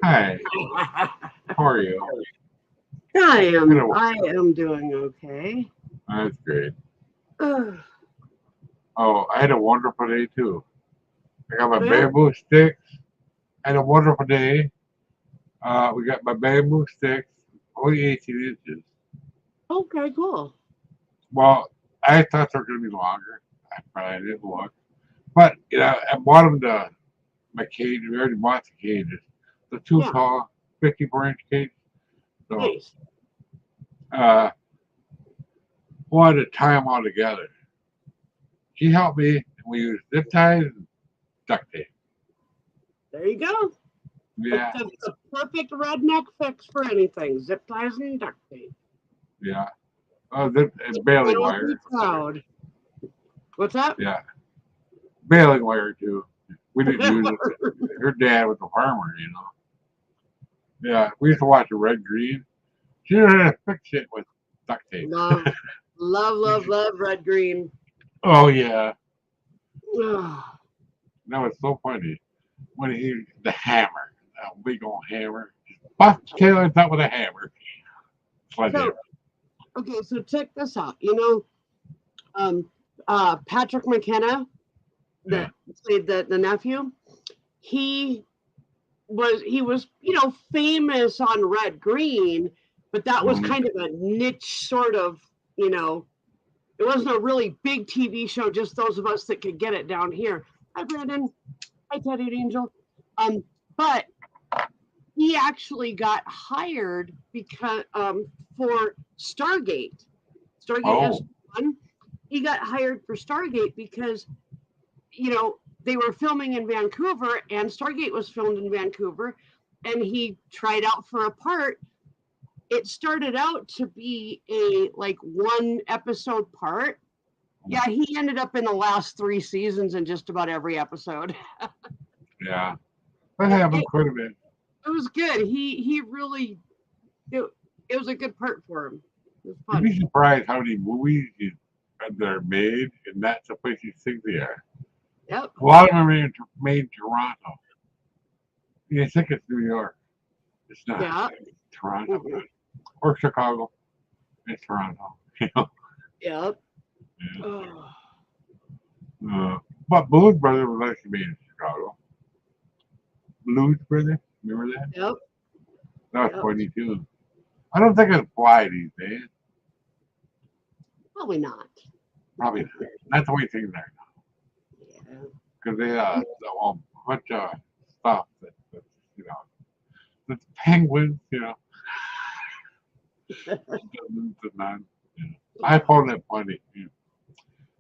Hi, how are you? I I am know I am doing okay. that's great. Ugh. Oh, I had a wonderful day too. I got my Oh yeah? bamboo sticks. I had a wonderful day. We got my bamboo sticks, only 18 inches. Okay, cool. Well, I thought they were going to be longer. I didn't look. But, I bought them my cage. We already bought the cages. The two Yeah, tall 54-inch cage. So, nice. uh, wanted to tie them all together. She helped me, and we used zip ties and duct tape. There you go. It's Yeah, the perfect redneck fix for anything. Zip ties and duct tape. yeah. Oh, zip and baling It'll be wire. proud. What's that? Yeah, baling wire too. We didn't use it. Her dad was a farmer. Yeah, we used to watch the Red Green. She knew how to fix it with duct tape. love, love red green. Oh yeah, Ugh. that was so funny when he the hammer, that big old hammer, bust Taylor's out with a hammer, So sledgehammer. so check this out. Um, Patrick McKenna Yeah. that played the nephew. He he was famous on Red Green, but that was Mhm. kind of a niche sort of you know it wasn't a really big TV show. Just those of us that could get it down here. Hi Brandon. Hi Teddy Angel. Um, but he actually got hired because for Stargate. Stargate Oh, SG-1. He got hired for Stargate because they were filming in Vancouver and Stargate was filmed in Vancouver and he tried out for a part. It started out to be a like one episode part. Yeah, he ended up in the last 3 seasons in just about every episode. yeah, that It, happened it, quite a bit. it was good. He really it, it was a good part for him. It was You'd fun. be surprised how many movies that are made, and that's the place you think they are. Yep. A lot of them are made in Toronto. You think it's New York. It's not. Yeah. It's Toronto Mhm. or Chicago. It's Toronto. You know. Yep. Yeah. Oh, But Blues Brothers was actually made in Chicago. Blues Brothers, remember that? yep. That was Yep. funny too. I don't think it'd fly these days. Probably not. Probably not. Not the way things are Yeah. because they a bunch of stuff that you know the penguins, the non. I found that funny.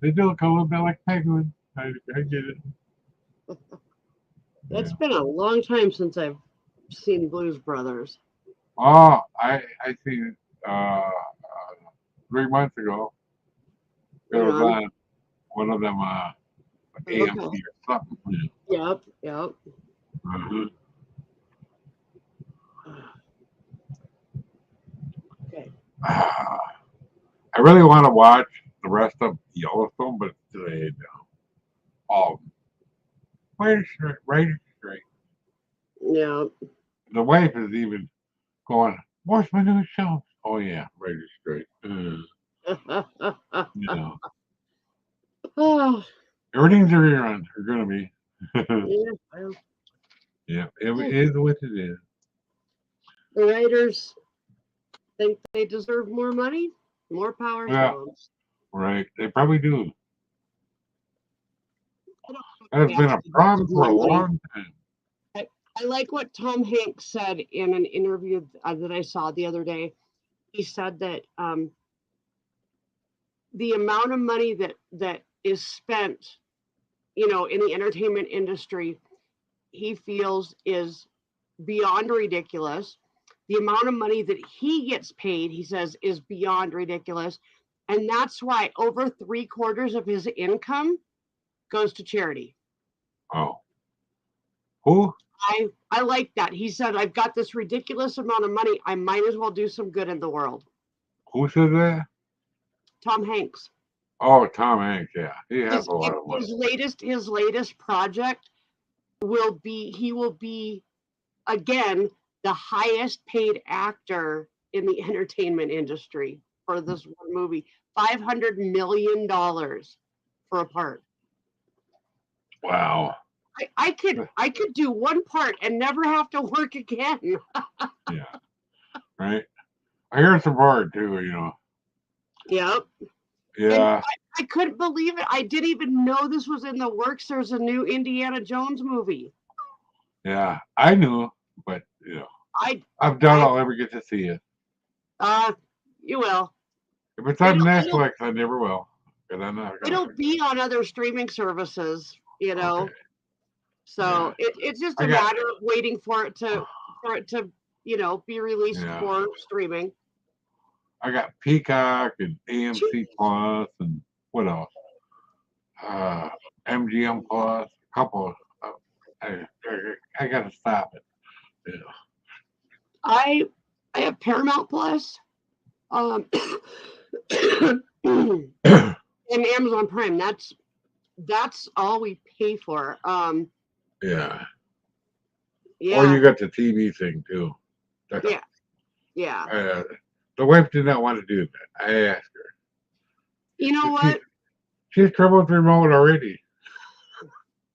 They do look a little bit like penguins. I get it. It's Yeah. been a long time since I've seen Blues Brothers. Oh, I seen it 3 months ago. It Right was on. on one of them like Okay. AMC or something. Yep. Yep. Uh-huh. Okay. I really want to watch the rest of Yellowstone, but it's delayed now. All of them. Right straight. Yeah. The wife is even going, "What's my new show?" Oh yeah, right straight. You know, Oh, everything's a rerun. Are gonna be. yeah. Well, Yeah, it hey, is what it is. the writers think they deserve more money. More power to Yeah, them. right. They probably do. I don't think That's they been a actually problem deserve for more a money. long time. I like what Tom Hanks said in an interview that I saw the other day. He said that the amount of money that is spent, in the entertainment industry, he feels is beyond ridiculous. The amount of money that he gets paid, he says, is beyond ridiculous, and that's why over 3/4 of his income goes to charity. Oh, who? I like that. He said, "I've got this ridiculous amount of money. I might as well do some good in the world." Who said that? Tom Hanks. Oh, Tom Hanks. Yeah, he has His a lot of money. his latest project will be he will be again, the highest paid actor in the entertainment industry for this one movie. $500 million for a part. Wow. I could do one part and never have to work again. Yeah. Right. I hear some part too. Yep. And Yeah. I couldn't believe it. I didn't even know this was in the works. There's a new Indiana Jones movie. Yeah. I knew, but I I doubt I'll ever get to see it. You will. If it's on Netflix, I never will. Because I'm not gonna. It'll be on other streaming services, Okay. So Yeah. it's just a matter of waiting for it to be released for streaming. I got Peacock and AMC Plus and what else? MGM Plus, a couple. I gotta stop it. I have Paramount Plus, and Amazon Prime. That's all we pay for. Yeah. Yeah. Or you got the TV thing too. Yeah. Yeah. The wife did not want to do that. I asked her. You know what? She has trouble with the remote already.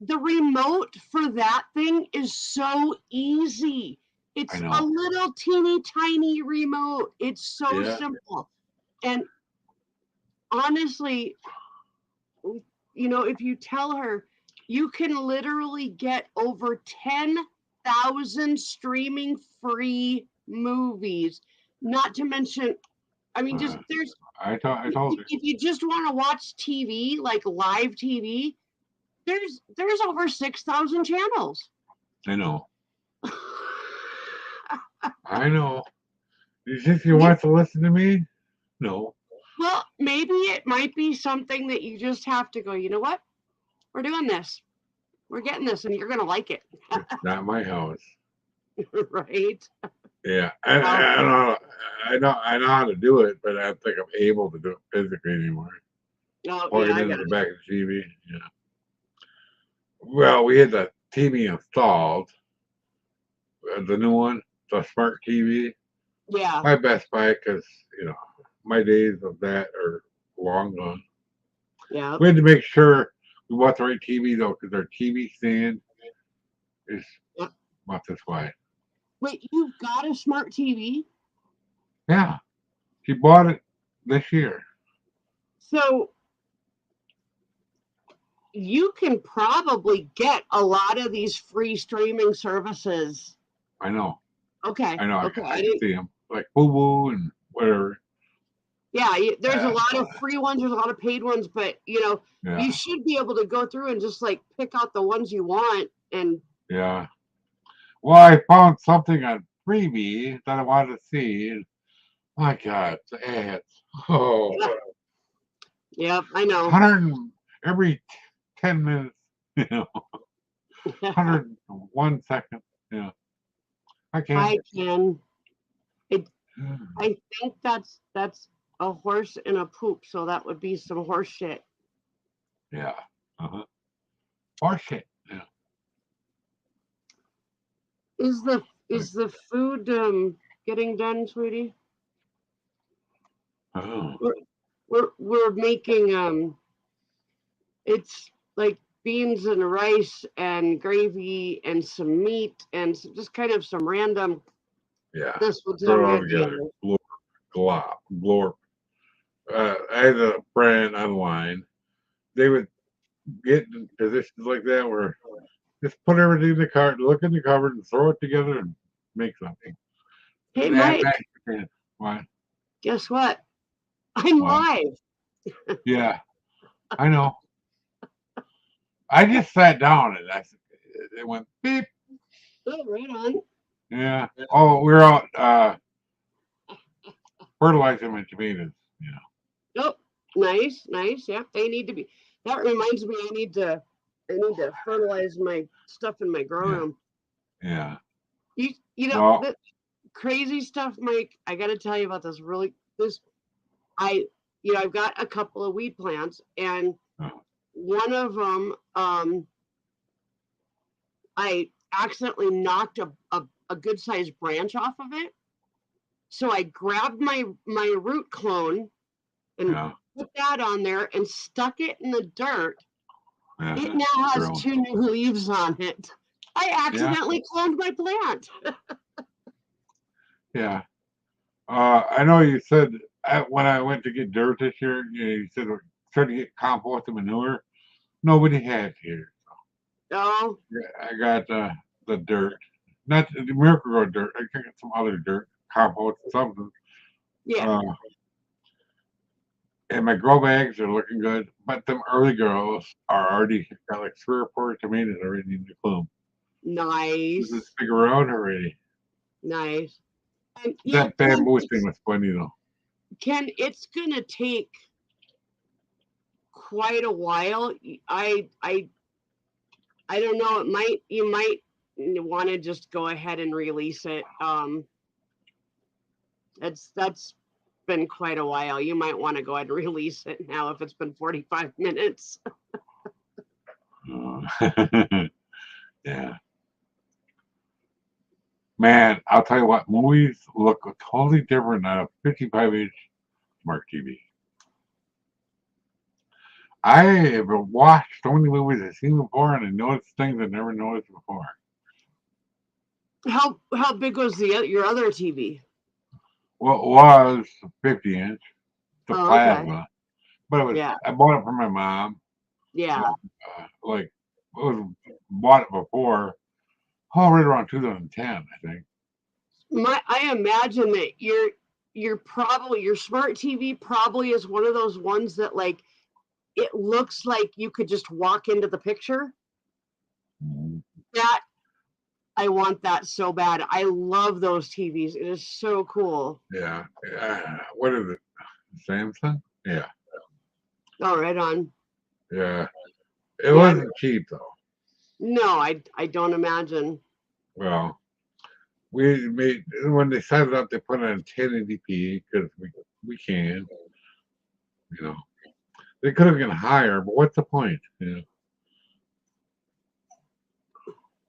The remote for that thing is so easy. It's a little teeny tiny remote. It's so simple. And honestly, if you tell her, you can literally get over 10,000 streaming free movies. Not to mention, I mean, just there's. I told her. If you just want to watch TV, like live TV, there's over 6,000 channels. I know. I know. You think you want to listen to me? No. Well, maybe it might be something that you just have to go, you know what? We're doing this. We're getting this, and you're going to like it. It's not my house. Right? Yeah. I know how to do it, but I don't think I'm able to do it physically anymore. Plug it into the back of the TV. Yeah. Well, we had the TV installed. The new one, the smart TV. Yeah. My Best Buy, because my days of that are long gone. Yeah. We had to make sure we bought the right TV though, because our TV stand is not this way. Wait, you've got a smart TV? Yeah, she bought it this year. So you can probably get a lot of these free streaming services. I know. Okay. I know. Okay. I can see them like Fubo and whatever. Yeah, there's a lot of free ones. There's a lot of paid ones, but you should be able to go through and just like pick out the ones you want. And yeah. Well, I found something on Freebie that I wanted to see. And my God, the ads. Oh. Yeah, I know. 100 every 10 minutes. 101 seconds. Yeah. I can. I think that's a horse and a poop, so that would be some horse shit. Yeah. Horse shit. Yeah. Is the food getting done, sweetie? Oh. We're making it's like beans and rice and gravy and some meat and just kind of some random. Yeah. This was throw it together. Glorp. I had a friend online. They would get in positions like that where just put everything in the cart, look in the cupboard, and throw it together and make something. Hey, Mike. What? Guess what? I'm live. Yeah, I know. I just sat down and it went beep. Oh, right on. Yeah. Oh, we're out fertilizing my tomatoes. Yeah. Oh, nice. Yeah, they need to be. That reminds me, I need to fertilize my stuff in my grow room. Yeah. The crazy stuff, Mike. I got to tell you about this. I've got a couple of weed plants, and one of them, I accidentally knocked a a good sized branch off of it. So I grabbed my root clone and Yeah. put that on there and stuck it in the dirt. Yeah. It now has Grown. 2 new leaves on it. I accidentally cloned my plant. Yeah. I know you said when I went to get dirt this year, you said we're trying to get compost and manure. Nobody has here. Oh, I got the dirt, not the Miracle Grow dirt. I got some other dirt, compost, something. yeah. Uh, and my grow bags are looking good, but them early girls are already got like 3 or 4 tomatoes already in the plume. This Nice. is big around already. Nice. And yeah, That bamboo thing was funny though. Ken, it's gonna take quite a while. I don't know. You might want to just go ahead and release it. That's been quite a while. You might want to go ahead and release it now if it's been 45 minutes. Yeah. Man, I'll tell you what, movies look totally different on a 55-inch smart TV. I have watched so many movies I've seen before, and I noticed things I never noticed before. How big was your other TV? Well, it was 50-inch, the Oh, okay. plasma, but it was Yeah. I bought it for my mom. Yeah. Like, it was bought it before, right around 2010, I think. I imagine that your smart TV probably is one of those ones that like it looks like you could just walk into the picture. Mhm. That I want that so bad. I love those TVs. It is so cool. Yeah. What is it? Samsung? Yeah. Oh, right on. Yeah. It Yeah. wasn't cheap though. No, I don't imagine. Well, we made when they set it up, they put it on 1080p because we can, you know. They could have gone higher, but what's the point? You know,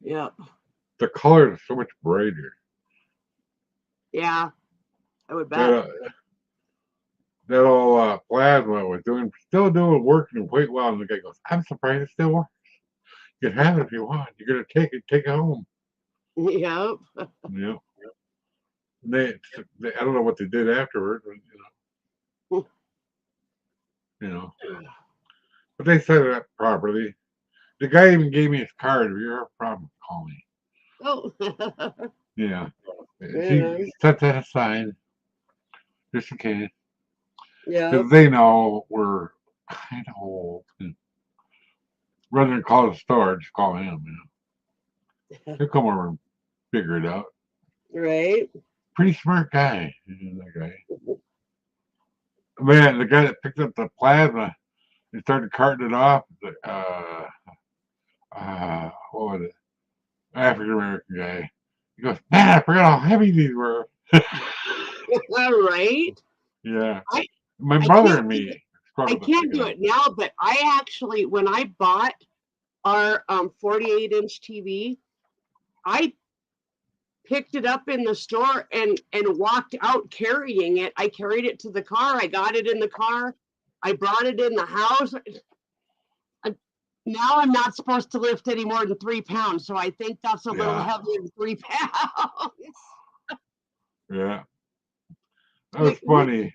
Yeah. the color is so much brighter. Yeah. I would bet. That old plasma was still working quite well, and the guy goes, "I'm surprised it still works. You can have it if you want. You're gonna take it home." Yep. You know, they I don't know what they did afterward, but you know, but they set it up properly. The guy even gave me his card. If you have a problem, call me. Oh. Yeah. Yeah. He set that aside just in case. Yeah. Because they know we're kind of old. Rather than call the store, just call him. You know. He'll come over and figure it out. Right. Pretty smart guy. That guy. Man, the guy that picked up the plasma and started carting it off, what was it? African American guy. He goes, "Man, I forgot how heavy these were." All right. Yeah. I My I brother can't and do me it. I struggled to can't pick it do up. it now, but I actually, when I bought our 48-inch TV, I picked it up in the store and walked out carrying it. I carried it to the car. I got it in the car. I brought it in the house. Now I'm not supposed to lift any more than 3 pounds, so I think that's a little Yeah. heavier than 3 pounds. Yeah. That Like, was funny.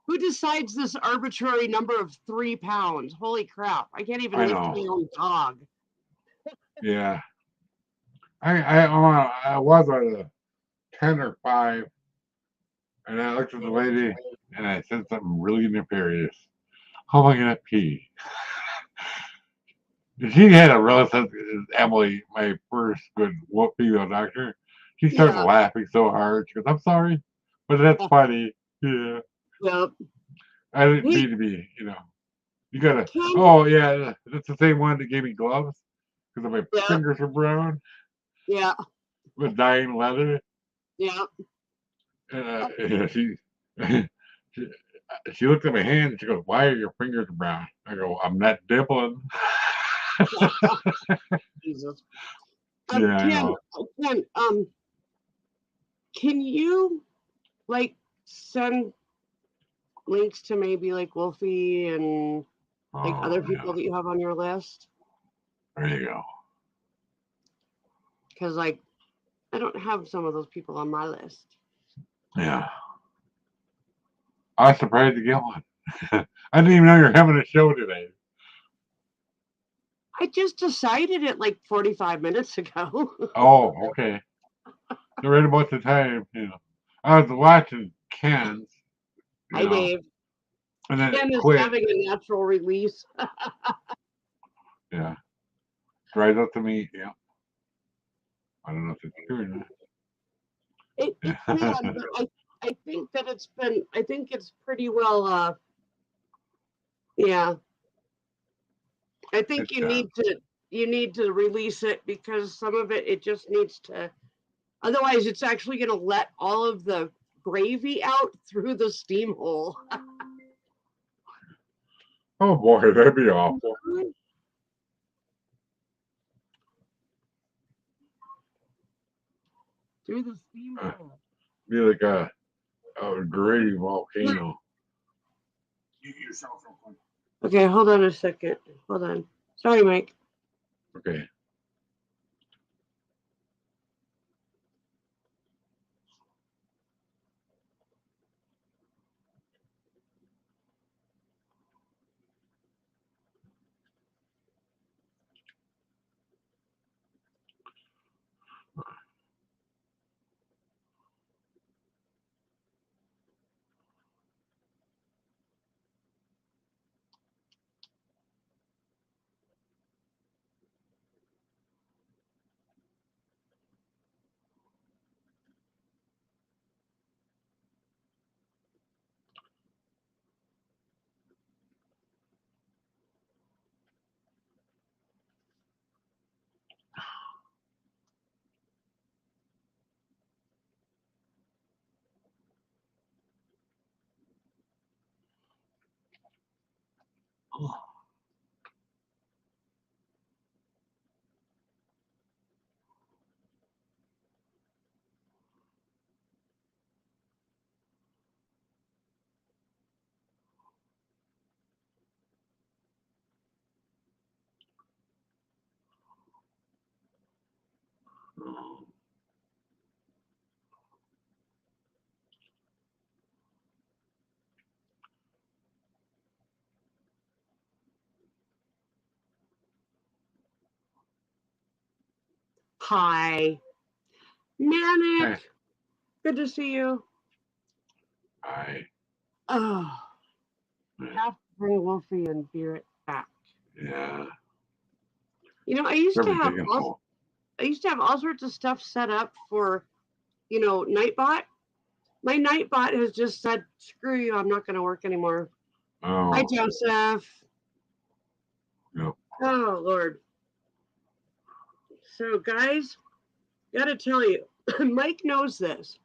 who decides this arbitrary number of 3 pounds? Holy crap! I can't even I lift know. my own dog. Yeah. I was at a 10 or 5, and I looked at the lady and I said something really nefarious. How am I gonna pee? She had a relative, Emily, my first good female doctor. She started Yeah. laughing so hard. She goes, "I'm sorry, but that's funny." Yeah. Yep. I didn't Hey, mean to be, you know. You gotta. Ken. Oh yeah, that's the same one that gave me gloves because my Yeah. fingers were brown Yeah. with dying leather. Yeah. And she, she she looked at my hand and she goes, "Why are your fingers brown?" I go, "I'm not dipping." Jesus. Yeah, I Ken, know. Ken, Can you like send links to maybe like Wolfie and like other people that you have on your list? There you go. Because like I don't have some of those people on my list. Yeah. I was surprised to get one. I didn't even know you're having a show today. I just decided it like 45 minutes ago. Oh, okay. You're right about the time, I was watching Ken's. Hi, Dave. And then Ken it is quit. having a natural release. Yeah. Right up to me. Yeah. I don't know if it's true or not. It can, but I think that I think it's pretty well, yeah. I think you need to release it because some of it just needs to, otherwise it's actually going to let all of the gravy out through the steam hole. Oh boy, that'd be awful. Through the steam hole. Be like a gravy volcano. You get yourself real quick. Okay, hold on a second. Hold on. Sorry, Mike. Okay. Hi. Manic. Hey. Good to see you. Hi. Oh. Have to bring Wolfie and Beer back. Yeah. I used to have all sorts of stuff set up for, Nightbot. My Nightbot has just said, "Screw you! I'm not going to work anymore." Oh. Hi, Joseph. Yep. Oh Lord. So, guys, gotta tell you, Mike knows this.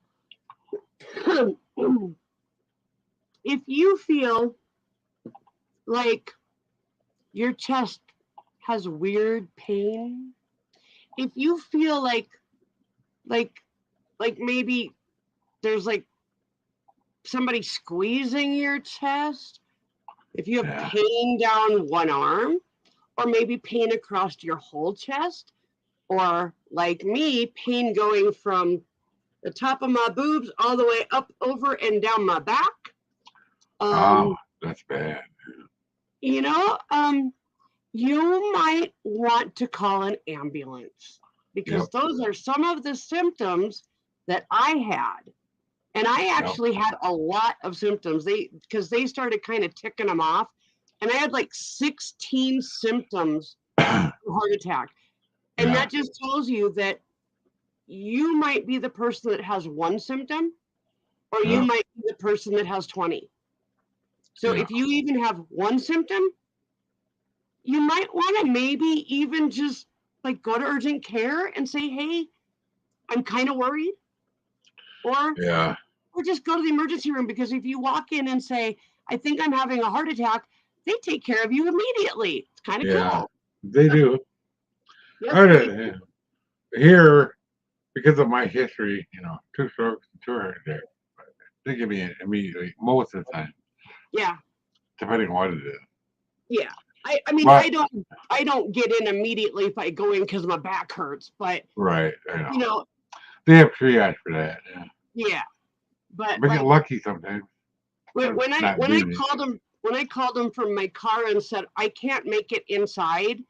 If you feel like your chest has weird pain, if you feel like maybe there's like somebody squeezing your chest, if you have pain down one arm, or maybe pain across your whole chest, or like me, pain going from the top of my boobs all the way up over and down my back. That's bad. You might want to call an ambulance because those are some of the symptoms that I had. And I actually had a lot of symptoms. Because they started kind of ticking them off. And I had like 16 symptoms of heart attack. And that just tells you that you might be the person that has one symptom, or you might be the person that has 20. So if you even have one symptom, you might want to maybe even just like go to urgent care and say, "Hey, I'm kind of worried." Or just go to the emergency room, because if you walk in and say, "I think I'm having a heart attack," they take care of you immediately. It's kind of cool. They do. Yes, Here, because of my history, you know, 2 strokes, 2 heart attack. They give me it immediately most of the time, Yeah. depending on what it is. Yeah. I mean, But I don't get in immediately if I go in because my back hurts, but right, I you know know, they have triage for that. Yeah, yeah. But we get like lucky sometimes. But not when busy. I called them from my car and said I can't make it inside,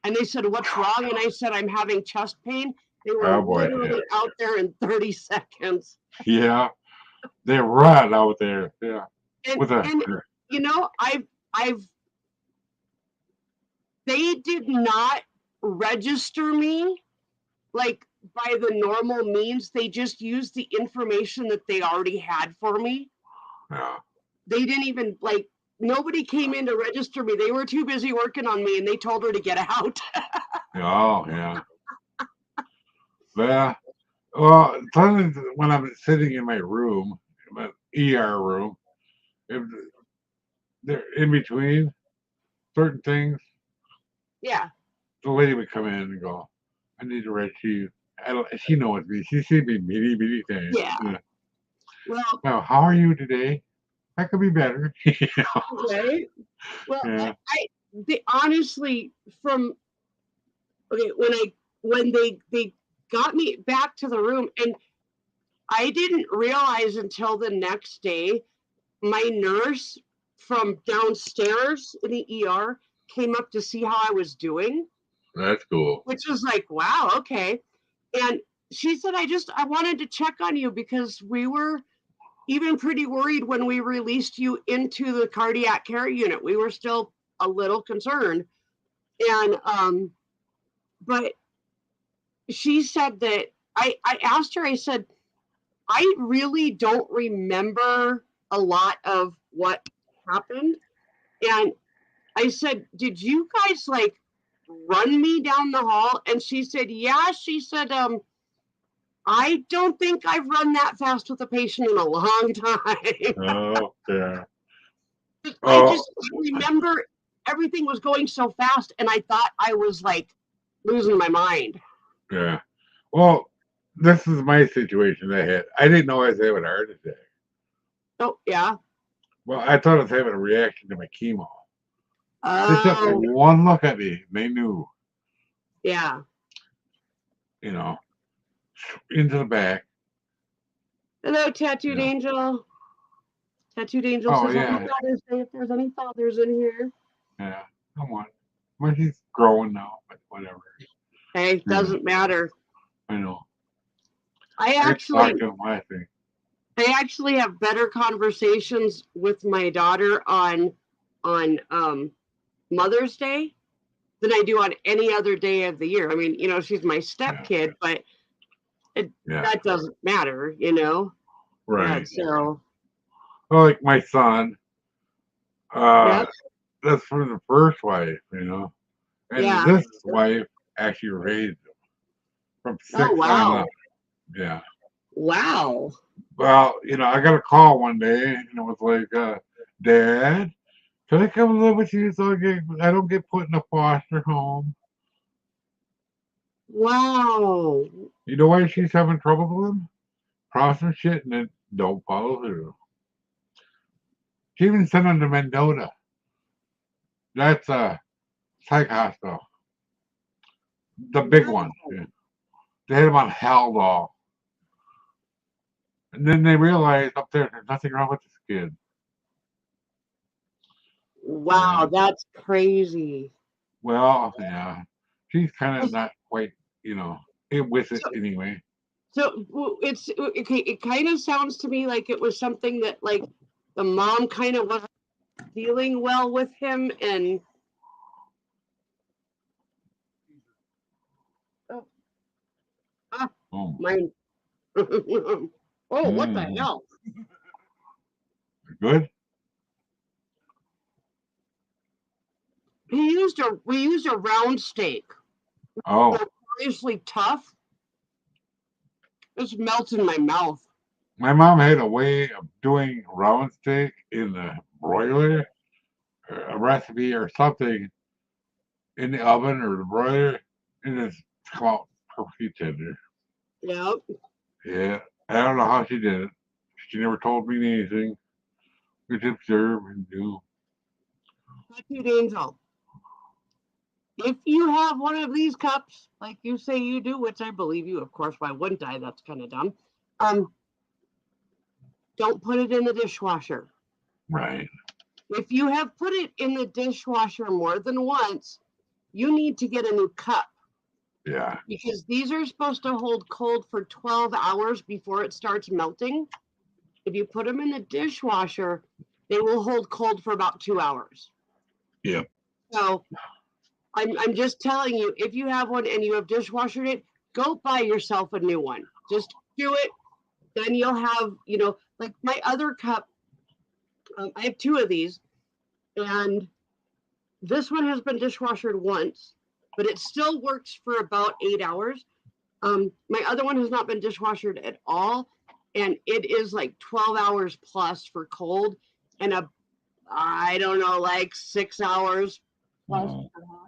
and they said what's wrong, and I said I'm having chest pain. They were Oh boy, yeah, literally out there in 30 seconds. yeah, they run out there. Yeah, And with a you know, I've they did not register me like by the normal means. They just used the information that they already had for me. yeah. They didn't even like nobody came in to register me. They were too busy working on me and they told her to get out. Oh yeah. Yeah. Well, sometimes when I'm sitting in my room, my ER room, if they're in between certain things, Yeah. the lady would come in and go, "I need to write to you." I don't. She knows me. She sees me many times. Yeah. Yeah. Well, Now, how are you today? I could be better. You know? right. Well, Yeah. they honestly from okay when they got me back to the room and I didn't realize until the next day my nurse from downstairs in the ER came up to see how I was doing, That's cool. which was like, wow, okay. And she said, I wanted to check on you because we were even pretty worried when we released you into the cardiac care unit. We were still a little concerned. And, but she said that I asked her, I said, I really don't remember a lot of what happened. And I said, did you guys like run me down the hall? And she said, yeah. She said, I don't think I've run that fast with a patient in a long time. Oh yeah. I Oh just remember everything was going so fast and I thought I was like losing my mind. yeah. Well, this is my situation. I had. I didn't know I was having a heart attack. Oh, yeah. Well, I thought I was having a reaction to my chemo. They took Oh, one look at me. They knew, yeah. you know, into the back. Hello, Tattooed Yeah. Angel. Tattooed Angel Oh says, Happy yeah, Father's Day if there's any fathers in here. yeah. Come on. Well, he's growing now, but whatever. Hey, Yeah, doesn't matter. I know. I I actually talked to him laughing. I actually have better conversations with my daughter on Mother's Day than I do on any other day of the year. I mean, she's my Yeah, stepkid, but yeah. that doesn't matter. Right. So Well, like my son, yeah, uh, that's from the first wife, and yeah. this wife actually raised him from Oh 6 on wow, up. Yeah. wow. Well, I got a call one day, and it was like, Dad, can I come live with you so I don't get put in a foster home? Wow. You know why she's having trouble with him? Promise some shit and then don't follow through. She even sent him to Mendota. That's a psych hospital. The big Wow. one. Yeah. They had him on Haldol. And then they realized up there's nothing wrong with this kid. Yeah. Wow, that's crazy. Well, yeah. She's kind of not quite, with it So, anyway. it's okay. It kind of sounds to me like it was something that like the mom kind of wasn't dealing well with him, and oh, ah, Oh. mine. Oh, what the Mm. hell? Good? We used a round steak. Oh. They're seriously tough. It's melts in my mouth. My mom had a way of doing round steak in the broiler, a recipe or something in the oven or the broiler, and it's come out perfectly tender. Yep. Yeah. I don't know how she did it. She never told me anything. We just observe and do. Tattooed Angel. If you have one of these cups, like you say you do, which I believe you, of course, why wouldn't I? That's kind of dumb. Don't put it in the dishwasher. Right. If you have put it in the dishwasher more than once, you need to get a new cup Yeah. because these are supposed to hold cold for 12 hours before it starts melting. If you put them in the dishwasher, they will hold cold for about 2 hours. Yep. So I'm just telling you, if you have one and you have dishwashered it, go buy yourself a new one. Just do it. Then you'll have, like my other cup. I have 2 of these, and this one has been dishwashered once, but it still works for about 8 hours. My other one has not been dishwashered at all, and it is like 12 hours plus for cold, and I don't know, like 6 hours plus Oh. for hot.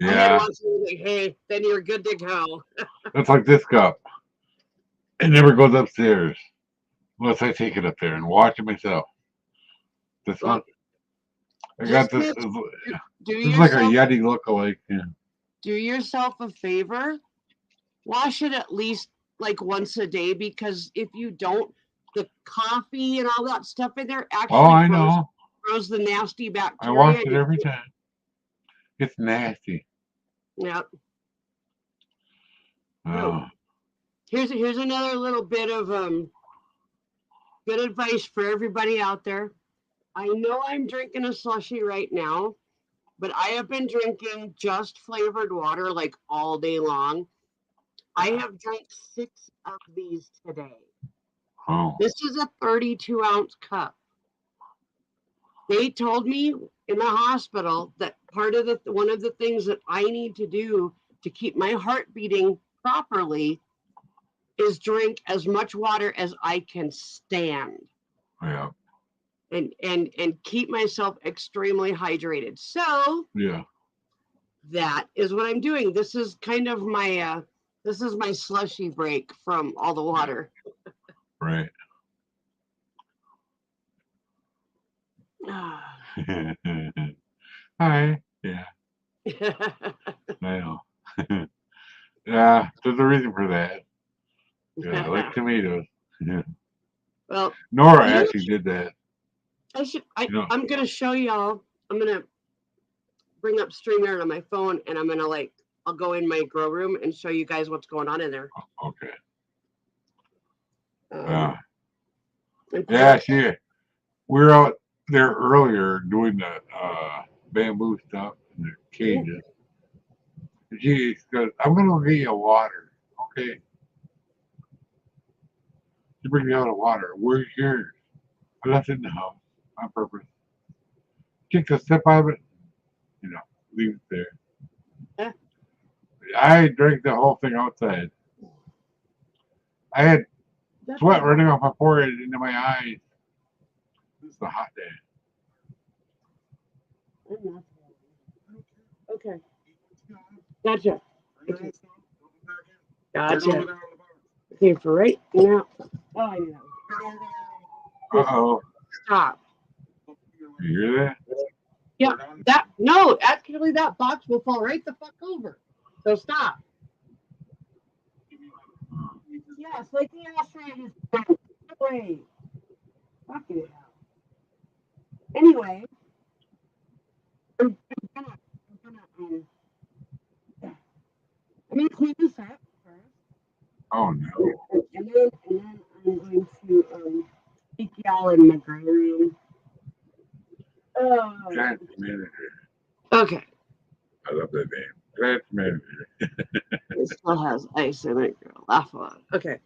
I had Yeah. once and was like, hey, then you're good to go. That's like this cup. It never goes upstairs unless I take it up there and watch it myself. This one, Well, I got just this. do It's like a yourself Yeti lookalike. Yeah. do yourself a favor. Wash it at least like once a day, because if you don't, the coffee and all that stuff in there Oh, actually I know. grows the nasty I bacteria. wash it every time. It's nasty. Yeah. Oh. Here's another little bit of good advice for everybody out there. I know I'm drinking a slushy right now, but I have been drinking just flavored water like all day long. I have drank 6 of these today. Oh. This is a 32-ounce cup. They told me in the hospital that one of the things that I need to do to keep my heart beating properly is drink as much water as I can stand. Yeah. And keep myself extremely hydrated. So Yeah. that is what I'm doing. This is kind of my slushy break from all the water. Right. Hi. Yeah. I know. Yeah. There's a reason for that. Yeah. I like tomatoes. Yeah. Well, Nora you know actually did that. know. I'm gonna show y'all. I'm gonna bring up StreamYard on my phone, and I'll go in my grow room and show you guys what's going on in there. Okay. And Yeah. We were out there earlier doing the bamboo stuff in the cages. She goes, I'm going to get you water. Okay. She brings me out of water. Where's yours? I left it in the house on purpose. Take a sip out of it, leave it there. Yeah. I drank the whole thing outside. I had sweat running off my forehead into my eyes. This is a hot day. Okay. Gotcha. Okay, for right now. Oh, I know. Uh-oh. Stop. You hear that? Yeah, actually that box will fall right the fuck over. So stop. Yes, like the ashtray is away. Fucking hell. Anyway, I'm gonna clean this up first. Oh, no. And then I'm going to take y'all in my grow room. Grants manager. Okay. I love that name. Grants manager. It still has ice in it, girl. Laugh a lot. Okay.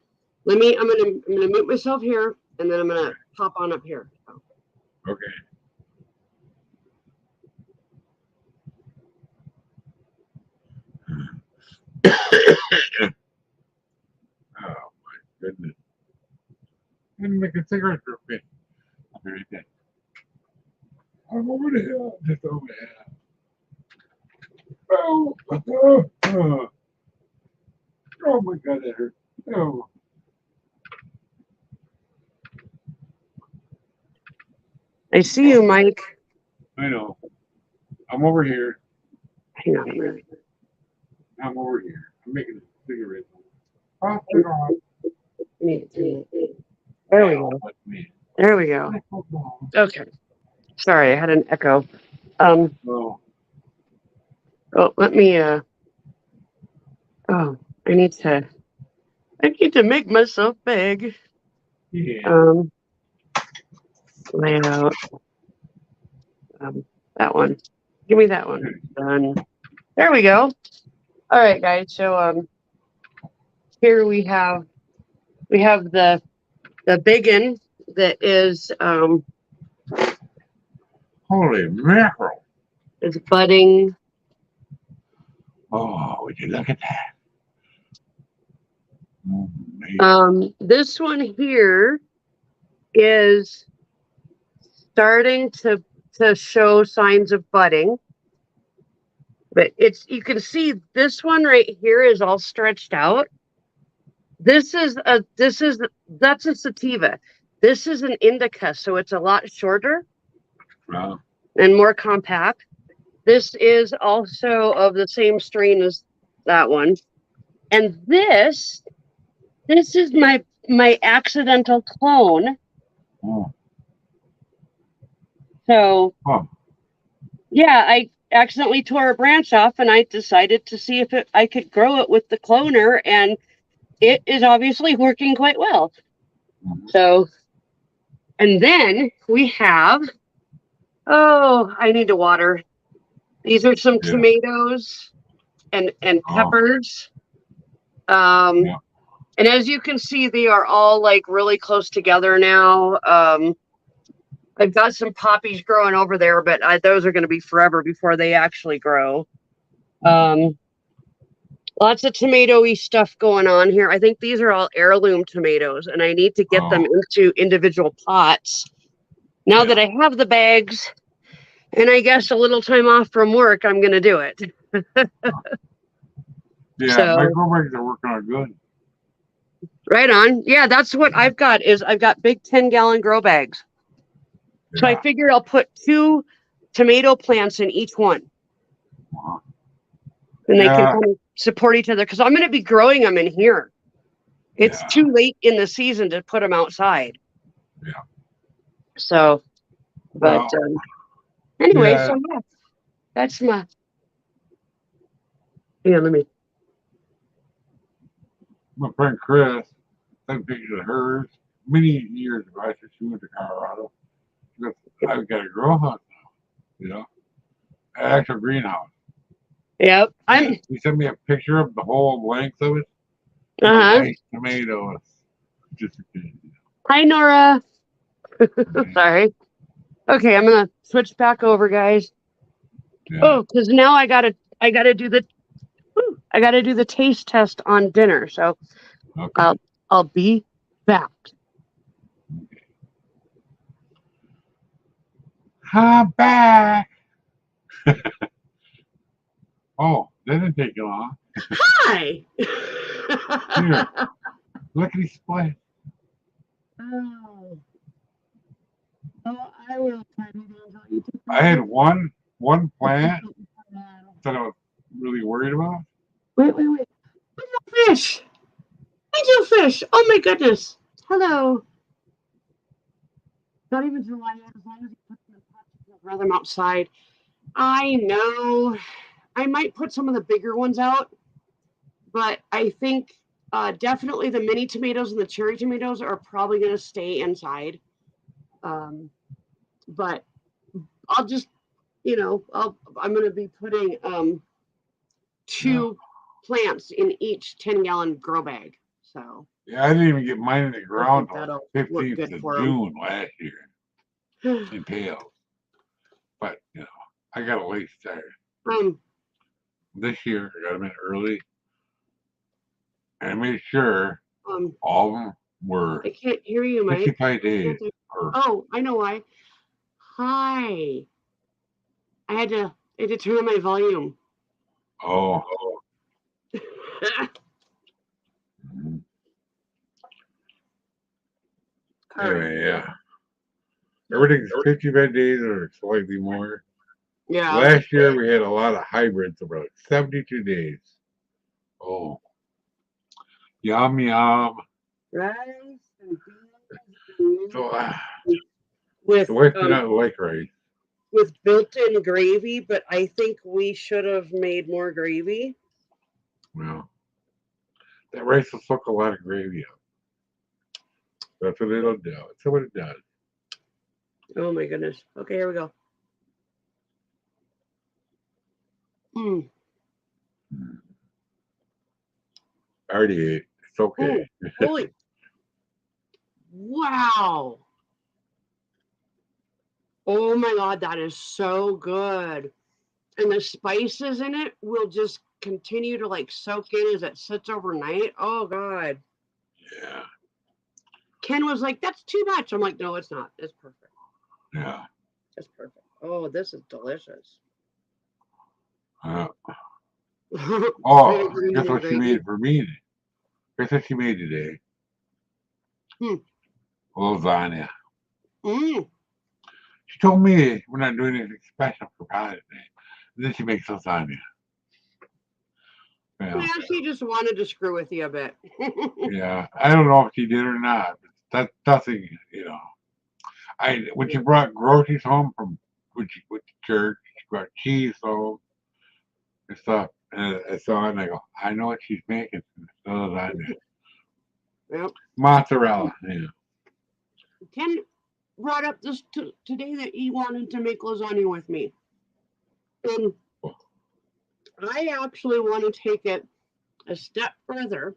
I'm gonna mute myself here, and then I'm gonna pop on up here. Okay. Oh my goodness. I'm gonna make a cigarette for me. I'll be right back. I'm over the hill. Just over the hill. Oh, Oh my God, that hurt. Oh. I see you, Mike. I know. I'm over here. Hang on a minute. I'm over here. I'm making a cigarette. Oh, they're on. There we go. That's me. There we go. Okay. Sorry, I had an echo. No. Oh, let me. Oh, I need to make myself big. Yeah. Layout. That one. Give me that one. Done. There we go. All right, guys. So here we have the biggin that is Holy mackerel. is budding. Oh, would you look at that? Oh, man. This one here is starting to show signs of budding. But you can see this one right here is all stretched out. That's a sativa. This is an indica, so it's a lot shorter Wow. and more compact. This is also of the same strain as that one. And this is my accidental clone. Oh. So Huh. yeah, I accidentally tore a branch off and I decided to see if I could grow it with the cloner, and it is obviously working quite well. Mhm. So, and then we have, I need to water. These are some Yeah. tomatoes and peppers. Yeah. And as you can see, they are all like really close together now. I've got some poppies growing over there, but those are going to be forever before they actually grow. Lots of tomato-y stuff going on here. I think these are all heirloom tomatoes, and I need to get them into individual pots. Now that I have the bags, and I guess a little time off from work, I'm going to do it. Yeah, So, my grow bags are working out good. right on. Yeah, that's what I've got. I've got big 10-gallon grow bags. Yeah. So I figured I'll put 2 tomato plants in each one. Uh-huh. And they can kind of support each other, because I'm going to be growing them in here. It's too late in the season to put them outside. Yeah. So, but anyway, so yeah, that's my. Yeah, let me. My friend Chris took pictures of hers many years ago after she went to Colorado. She goes, I've got a grow house now, you know, an actual greenhouse. Yep, He sent me a picture of the whole length of it. Nice tomatoes. Just Hi, Nora. Sorry. Okay, I'm gonna switch back over, guys. Yeah. Oh, because now I gotta do the taste test on dinner. So I'll be back. Come back. Oh, that didn't take you long. Hi. Here, lickety split. Oh, I will. I had one plant that I was really worried about. Wait. Fish. Angelfish. Oh my goodness. Hello. Not even July yet, as long as you put them in pots, I'd rather them outside. I know. I might put some of the bigger ones out, but I think definitely the mini tomatoes and the cherry tomatoes are probably going to stay inside. But I'll just, I'm going to be putting 2 plants in each 10-gallon grow bag. So yeah, I didn't even get mine in the ground that'll until work 15th good of for 'em. June last year in Pales. But I got a late start. This year I got them in early, and I made sure all of them were. I can't hear you, Mike. 65 days. Oh, I know why. Hi. I had to turn on my volume. Oh. Anyway, yeah. Everything's 55 days or slightly more. Yeah. Last year we had a lot of hybrids, about 72 days. Oh, yum yum. Rice and beans So with the wife did not like rice. with built-in gravy, but I think we should have made more gravy. Well, that rice will soak a lot of gravy up. That's what it'll do. That's what it does. Oh my goodness. Okay, here we go. Mm. I already ate. It's okay. Holy. Wow. Oh my God, that is so good. And the spices in it will just continue to like soak in as it sits overnight. Oh God. Yeah. Ken was like, that's too much. I'm like, no, it's not. It's perfect. Yeah. It's perfect. Oh, this is delicious. Oh, guess what she made for me? Guess what she made today? Lasagna. Mm. She told me we're not doing anything special for Father's Day. And then she makes lasagna. Yeah, she just wanted to screw with you a bit. Yeah, I don't know if she did or not, but that's nothing, when she brought groceries home from when she went to church, she brought cheese home and stuff. And I saw it and I go, I know what she's making. It's lasagna. Yep. Mozzarella. Yeah. Ken brought up this today that he wanted to make lasagna with me. And I actually want to take it a step further.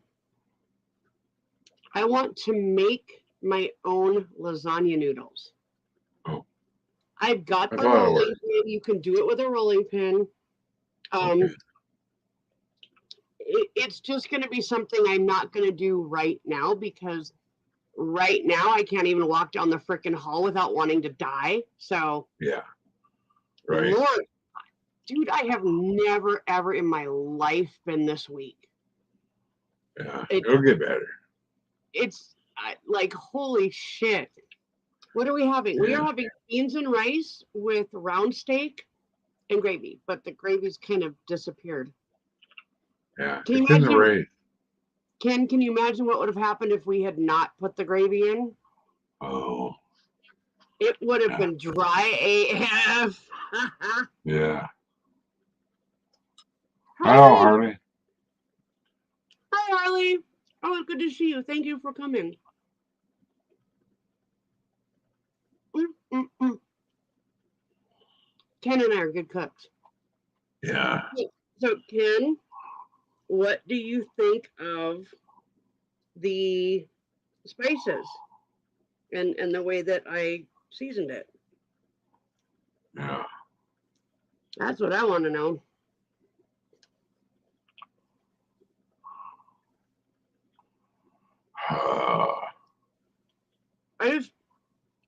I want to make my own lasagna noodles. Oh. I've got the That's a lot of rolling work. pin. You can do it with a rolling pin. Okay. It's just going to be something I'm not going to do right now because right now I can't even walk down the frickin' hall without wanting to die. So, Yeah. Right. Lord, dude, I have never ever in my life been this weak. Yeah. It'll get better. It's like, holy shit. What are we having? Yeah. We are having beans and rice with round steak and gravy, but the gravy's kind of disappeared. Yeah. Can you It's in the imagine, race. Ken, can you imagine what would have happened if we had not put the gravy in? Oh. It would have Yeah. been dry AF. Yeah. Hi, Hello, Harley. Hi, Harley. Oh, it's good to see you. Thank you for coming. Mm-mm-mm. Ken and I are good cooks. Yeah. So, Ken, what do you think of the spices and the way that I seasoned it? Yeah. That's what I want to know.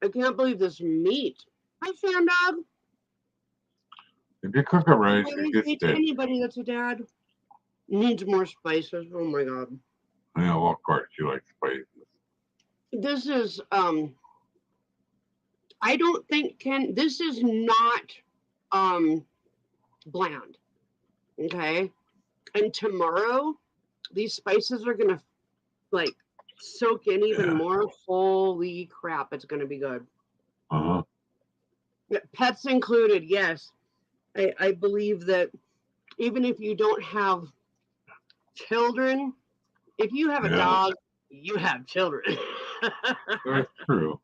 I can't believe this meat. Hi, Fan Dog. If you cook it right, I it always gets say to dead. anybody that's a dad, needs more spices. Oh my God. Yeah, well, of course, you like spices. This is I don't think Ken, this is not bland. Okay. And tomorrow these spices are gonna like soak in even Yeah. more. Holy crap, it's gonna be good. Uh-huh. Pets included, yes. I believe that even if you don't have children, if you have a Yeah. dog, you have children. That's true.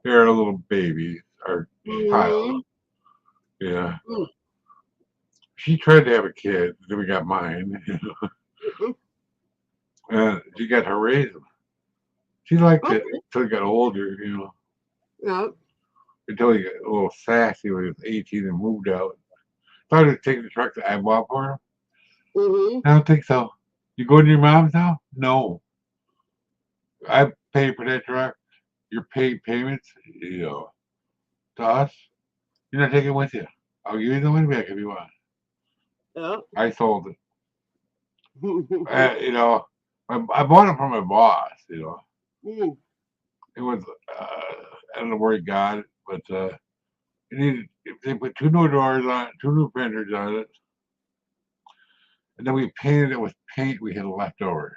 They're little babies or child. Yeah. Mm. She tried to have a kid, then we got mine. And she got to raise them. She liked it until he got older, Yeah. until he got a little sassy when he was 18 and moved out. Thought he'd take the truck that I bought for him. Mm-hmm. I don't think so. You go to your mom's now? No. I pay for that truck. You're paying payments, to us. You're not taking it with you. I'll give you the money back if you want. Yeah. I sold it. I bought it from my boss, Mm. It was I don't know where he got it, but it needed. They put two new doors on it, two new fenders on it, and then we painted it with paint we had left over.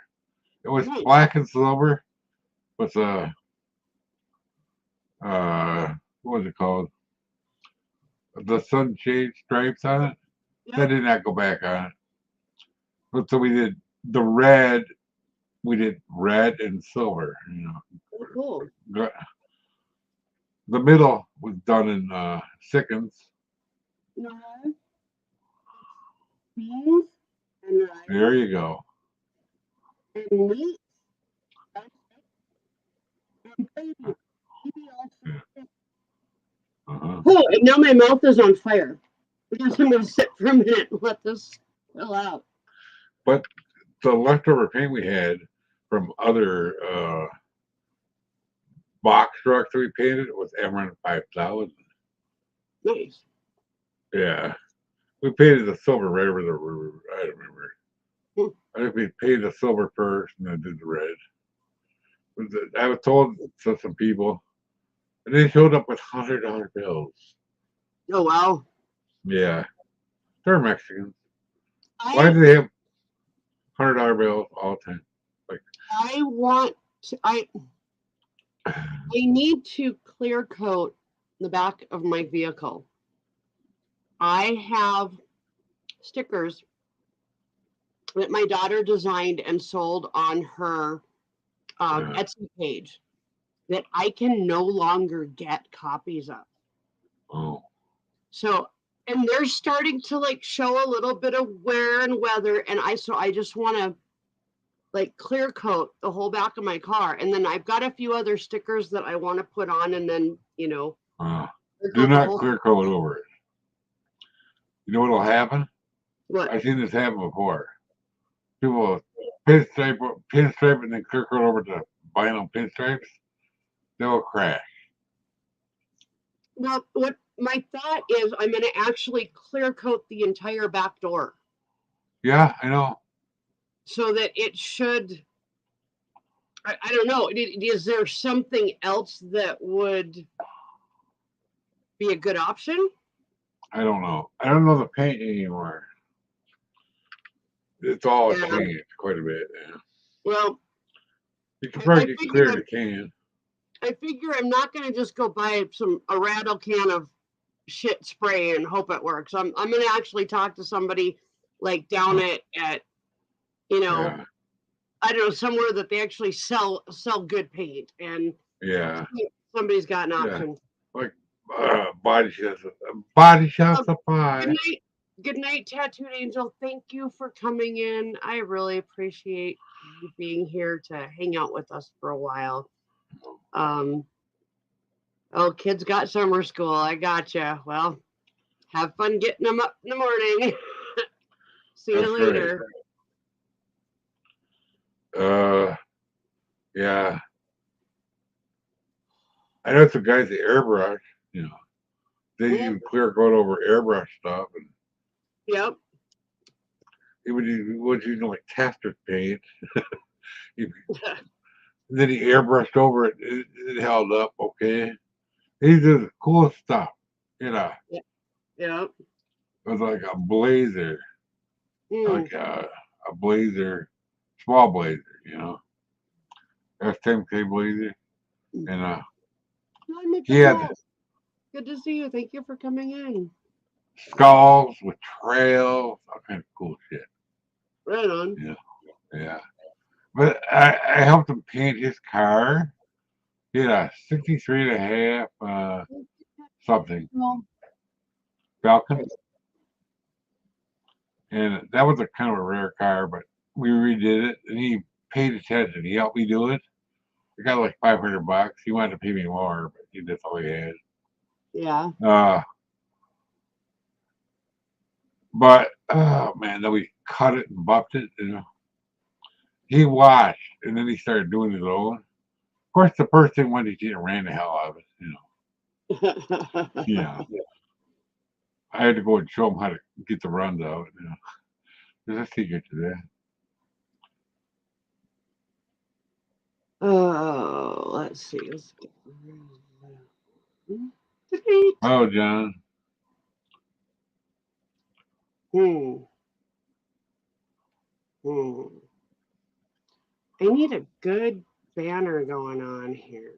It was Nice. black and silver with what was it called? The sunshade stripes on it. That Yep. did not go back on it. But so we did the red. We did red and silver. Oh, cool. The middle was done in Sickens. No. Beans and rice There you go. and meat and baby. Baby also. Uh-huh. Oh, and now my mouth is on fire. I guess I'm gonna sit for a minute and let this fill out. But the leftover paint we had from other box trucks that we painted was Emerald 5000. Nice. Yeah. We painted the silver right over the, I don't remember. Hmm. I think we painted the silver first and then did the red. I was told to some people, and they showed up with $100 bills. Oh wow. Yeah. They're Mexicans. Why do they have $100 bills all the time? I want to, I need to clear coat the back of my vehicle. I have stickers that my daughter designed and sold on her Yeah. Etsy page that I can no longer get copies of. Oh. So, and they're starting to like show a little bit of wear and weather, and I just want to like clear coat the whole back of my car, and then I've got a few other stickers that I want to put on, and then clear Do coat the not whole. clear coat over it. You know what'll happen? What? I've seen this happen before. People pinstripe and then clear coat over the vinyl pinstripes. They'll crash. Well, what my thought is, I'm going to actually clear coat the entire back door Yeah, I know. so that it should. I don't know. Is there something else that would be a good option? I don't know. I don't know the paint anymore. It's all Yeah. changed quite a bit. Yeah. Well, You can I probably get figure clear if you can. I figure I'm not going to just go buy a rattle can of shit spray and hope it works. I'm going to actually talk to somebody like down at Yeah. I don't know, somewhere that they actually sell good paint, and Yeah. somebody's got an Yeah. option. Like body shop supply. Good night, Tattooed Angel. Thank you for coming in. I really appreciate you being here to hang out with us for a while. Oh, kids got summer school. I gotcha. Well, have fun getting them up in the morning. See you That's later. Yeah. I know some guys that airbrush, they Yeah. use clear coat over airbrush stuff, and Yep. it would like tester paint. Then he airbrushed over it. It held up okay. He did cool stuff. Yep. It was like a blazer, Mm. like a blazer, small blazer, SMK blazer, and Hi, he had Michael. Good to see you. Thank you for coming in. skulls with trails, all kind of cool shit. Right on. Yeah. But I helped him paint his car. He had a 63 and a half something Falcon. And that was a kind of a rare car, but we redid it and he paid attention. He helped me do it. I got like $500. He wanted to pay me more, but that's all he had. Yeah. But oh man, then we cut it and buffed it, He washed and then he started doing his own. Of course, the first thing when he ran the hell out of it, Yeah. I had to go and show him how to get the runs out. There's a secret to that. Oh, let's Let's see. Let's get delete. Oh, John. Hmm. I need a good banner going on here.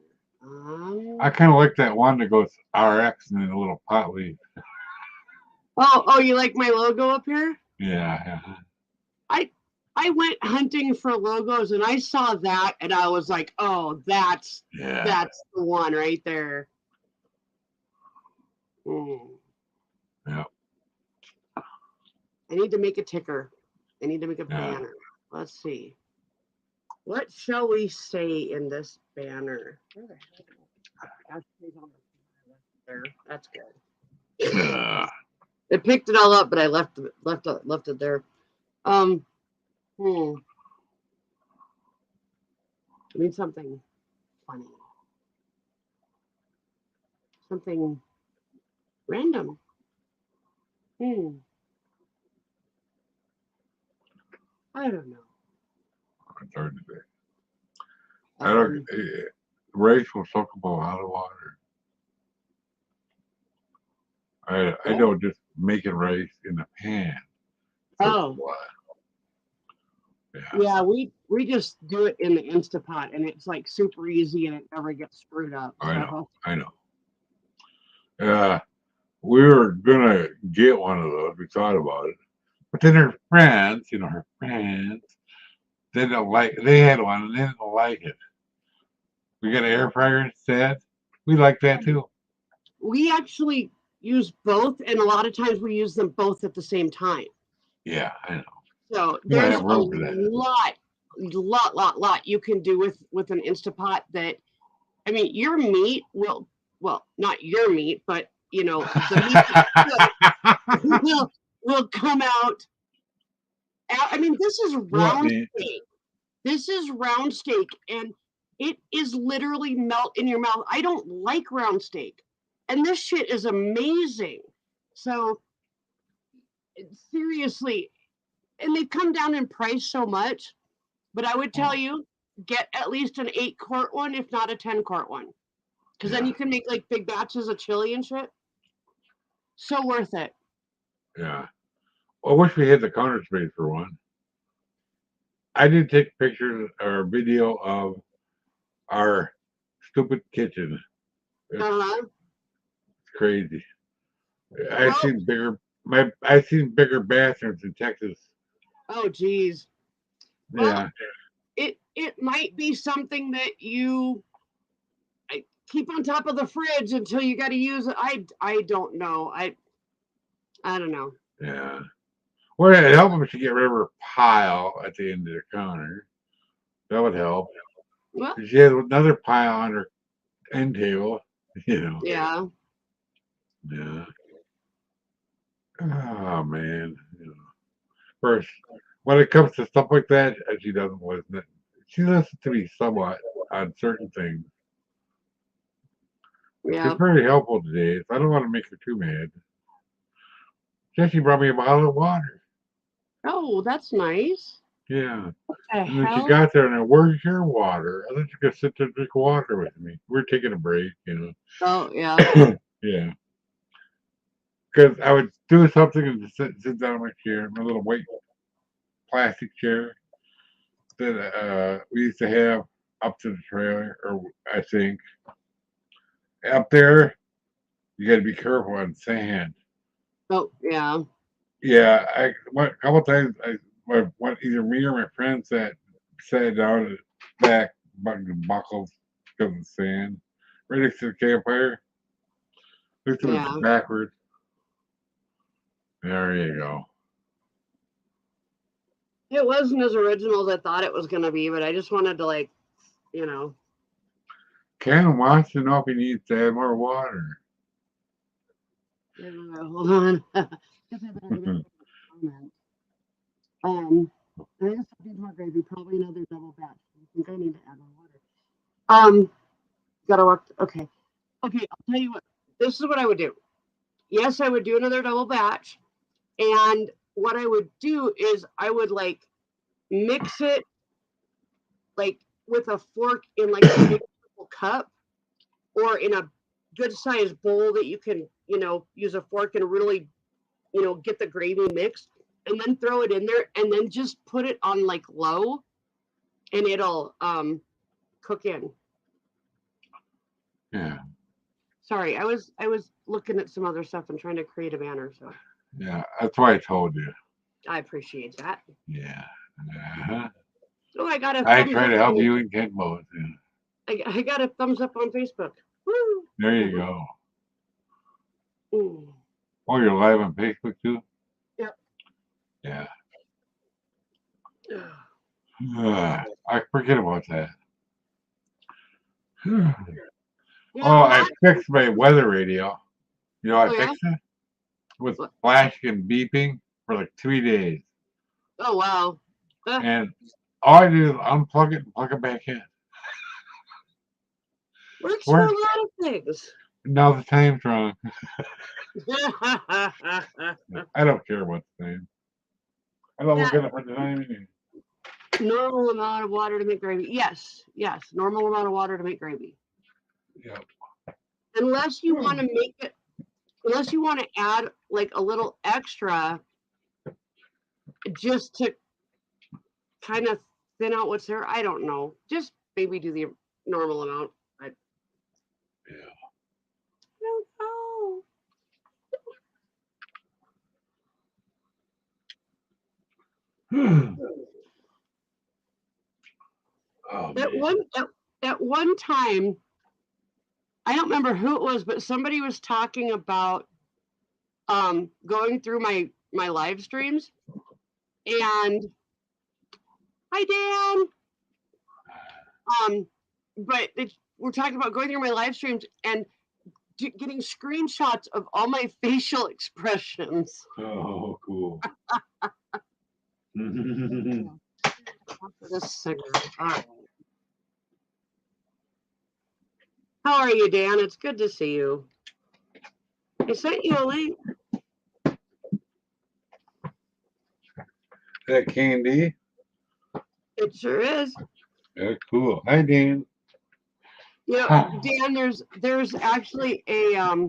I kind of like that one that goes RX and then a little pot leaf. Oh, you like my logo up here? Yeah. I went hunting for logos and I saw that and I was like, oh, that's Yeah. the one right there. Yeah. I need to make a ticker. I need to make a Yeah. banner. Let's see. What shall we say in this banner? Where the heck? There. That's good. It picked it all up, but I left it there. I need something funny. Something random. I don't know. It's hard to say. I don't. Rice will suck up a lot of water. I know just making rice in the pan. Oh. Yeah, we just do it in the Instapot, and it's like super easy, and it never gets screwed up. So. I know. We were gonna get one of those. We thought about it, but then her friends, her friends, they don't like. They had one and they didn't like it. We got an air fryer instead. We like that too. We actually use both, and a lot of times we use them both at the same time. Yeah, I know. So there's a lot you can do with an Instapot. That, I mean, your meat will, well, not your meat, but the meat will come out. I mean, this is round steak. This is round steak, and it is literally melt in your mouth. I don't like round steak, and this shit is amazing. So seriously, and they've come down in price so much, but I would tell you, get at least an 8-quart one, if not a 10-quart one, because then you can make like big batches of chili and shit. So worth it. Yeah. I wish we had the counter space for one. I did take pictures or video of our stupid kitchen. It's crazy. I've seen bigger bathrooms in Texas. Oh, geez. Yeah. Well, it might be something that you keep on top of the fridge until you got to use it. I don't know. I don't know. Yeah. Well, it'd help if she get rid of her pile at the end of the counter. That would help. Well, she has another pile on her end table. Yeah. Yeah. Oh man. First, when it comes to stuff like that, she doesn't listen. She listens to me somewhat on certain things. Yeah. She's very helpful today, so I don't want to make her too mad. Jesse brought me a bottle of water. Oh, that's nice. Yeah. And then she got there and I, where's your water? I thought you could sit there and drink water with me. We're taking a break, Oh, yeah. Yeah. Because I would do something and just sit down in my chair, my little white plastic chair that we used to have up to the trailer, or I think. Up there, you got to be careful on sand. Oh, yeah. Yeah, a couple times either me or my friends sat down at the back, buckled because of the sand, right next to the campfire. Looked at it backwards. There you go. It wasn't as original as I thought it was going to be, but I just wanted to, Ken wants to know if he needs to add more water. Hold on. I guess more gravy, probably another double batch. I think I need to add more water. Gotta work. Okay, I'll tell you what. This is what I would do. Yes, I would do another double batch, and what I would do is I would mix it with a fork in a big cup or in a good sized bowl that you can, use a fork and really, get the gravy mixed, and then throw it in there and then just put it on like low and it'll cook in. Yeah. Sorry, I was looking at some other stuff and trying to create a banner, so Yeah. That's why I told you. I appreciate that. Yeah. Uh-huh. Oh, I got a I thumbs try up to help on- you and Ken both. Yeah. I got a thumbs up on Facebook. Woo! There you go. Ooh. Oh, you're live on Facebook too? Yep. Yeah. I forget about that. Yeah, Oh, I fixed my weather radio. You know, I Oh, yeah? fixed it with What? flashing and beeping for like 3 days. Oh wow. And all I did is unplug it and plug it back in. Works for a Works. lot of things. Now the time's wrong. I don't care about the time. I don't look at it for the time anyway. Normal amount of water to make gravy. Yes, normal amount of water to make gravy. Yeah. Unless you want to make it, unless you want to add like a little extra just to kind of thin out what's there. I don't know. Just maybe do the normal amount. Yeah. I don't know. Oh, At man. one time, I don't remember who it was, but somebody was talking about going through my live streams, and hi Dan. But we're talking about going through my live streams and getting screenshots of all my facial expressions. Oh, cool. This cigarette. All right. How are you, Dan? It's good to see you. I sent you a link. That candy? It sure is. Yeah, cool. Hi, Dan. Dan, there's actually a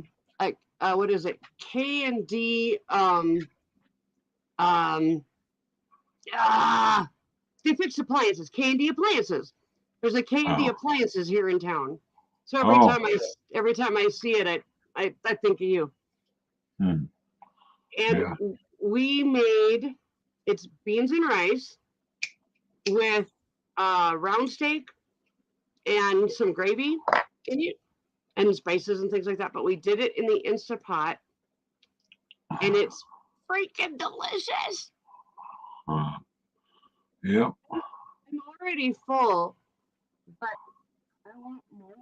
what is it? K&D they fix appliances. K&D appliances. There's a K&D appliances here in town. So every time I see it, I think of you. Hmm. And we made it's beans and rice with round steak and some gravy in it and spices and things like that. But we did it in the Instapot, and it's freaking delicious. Yep. I'm already full, but I want more.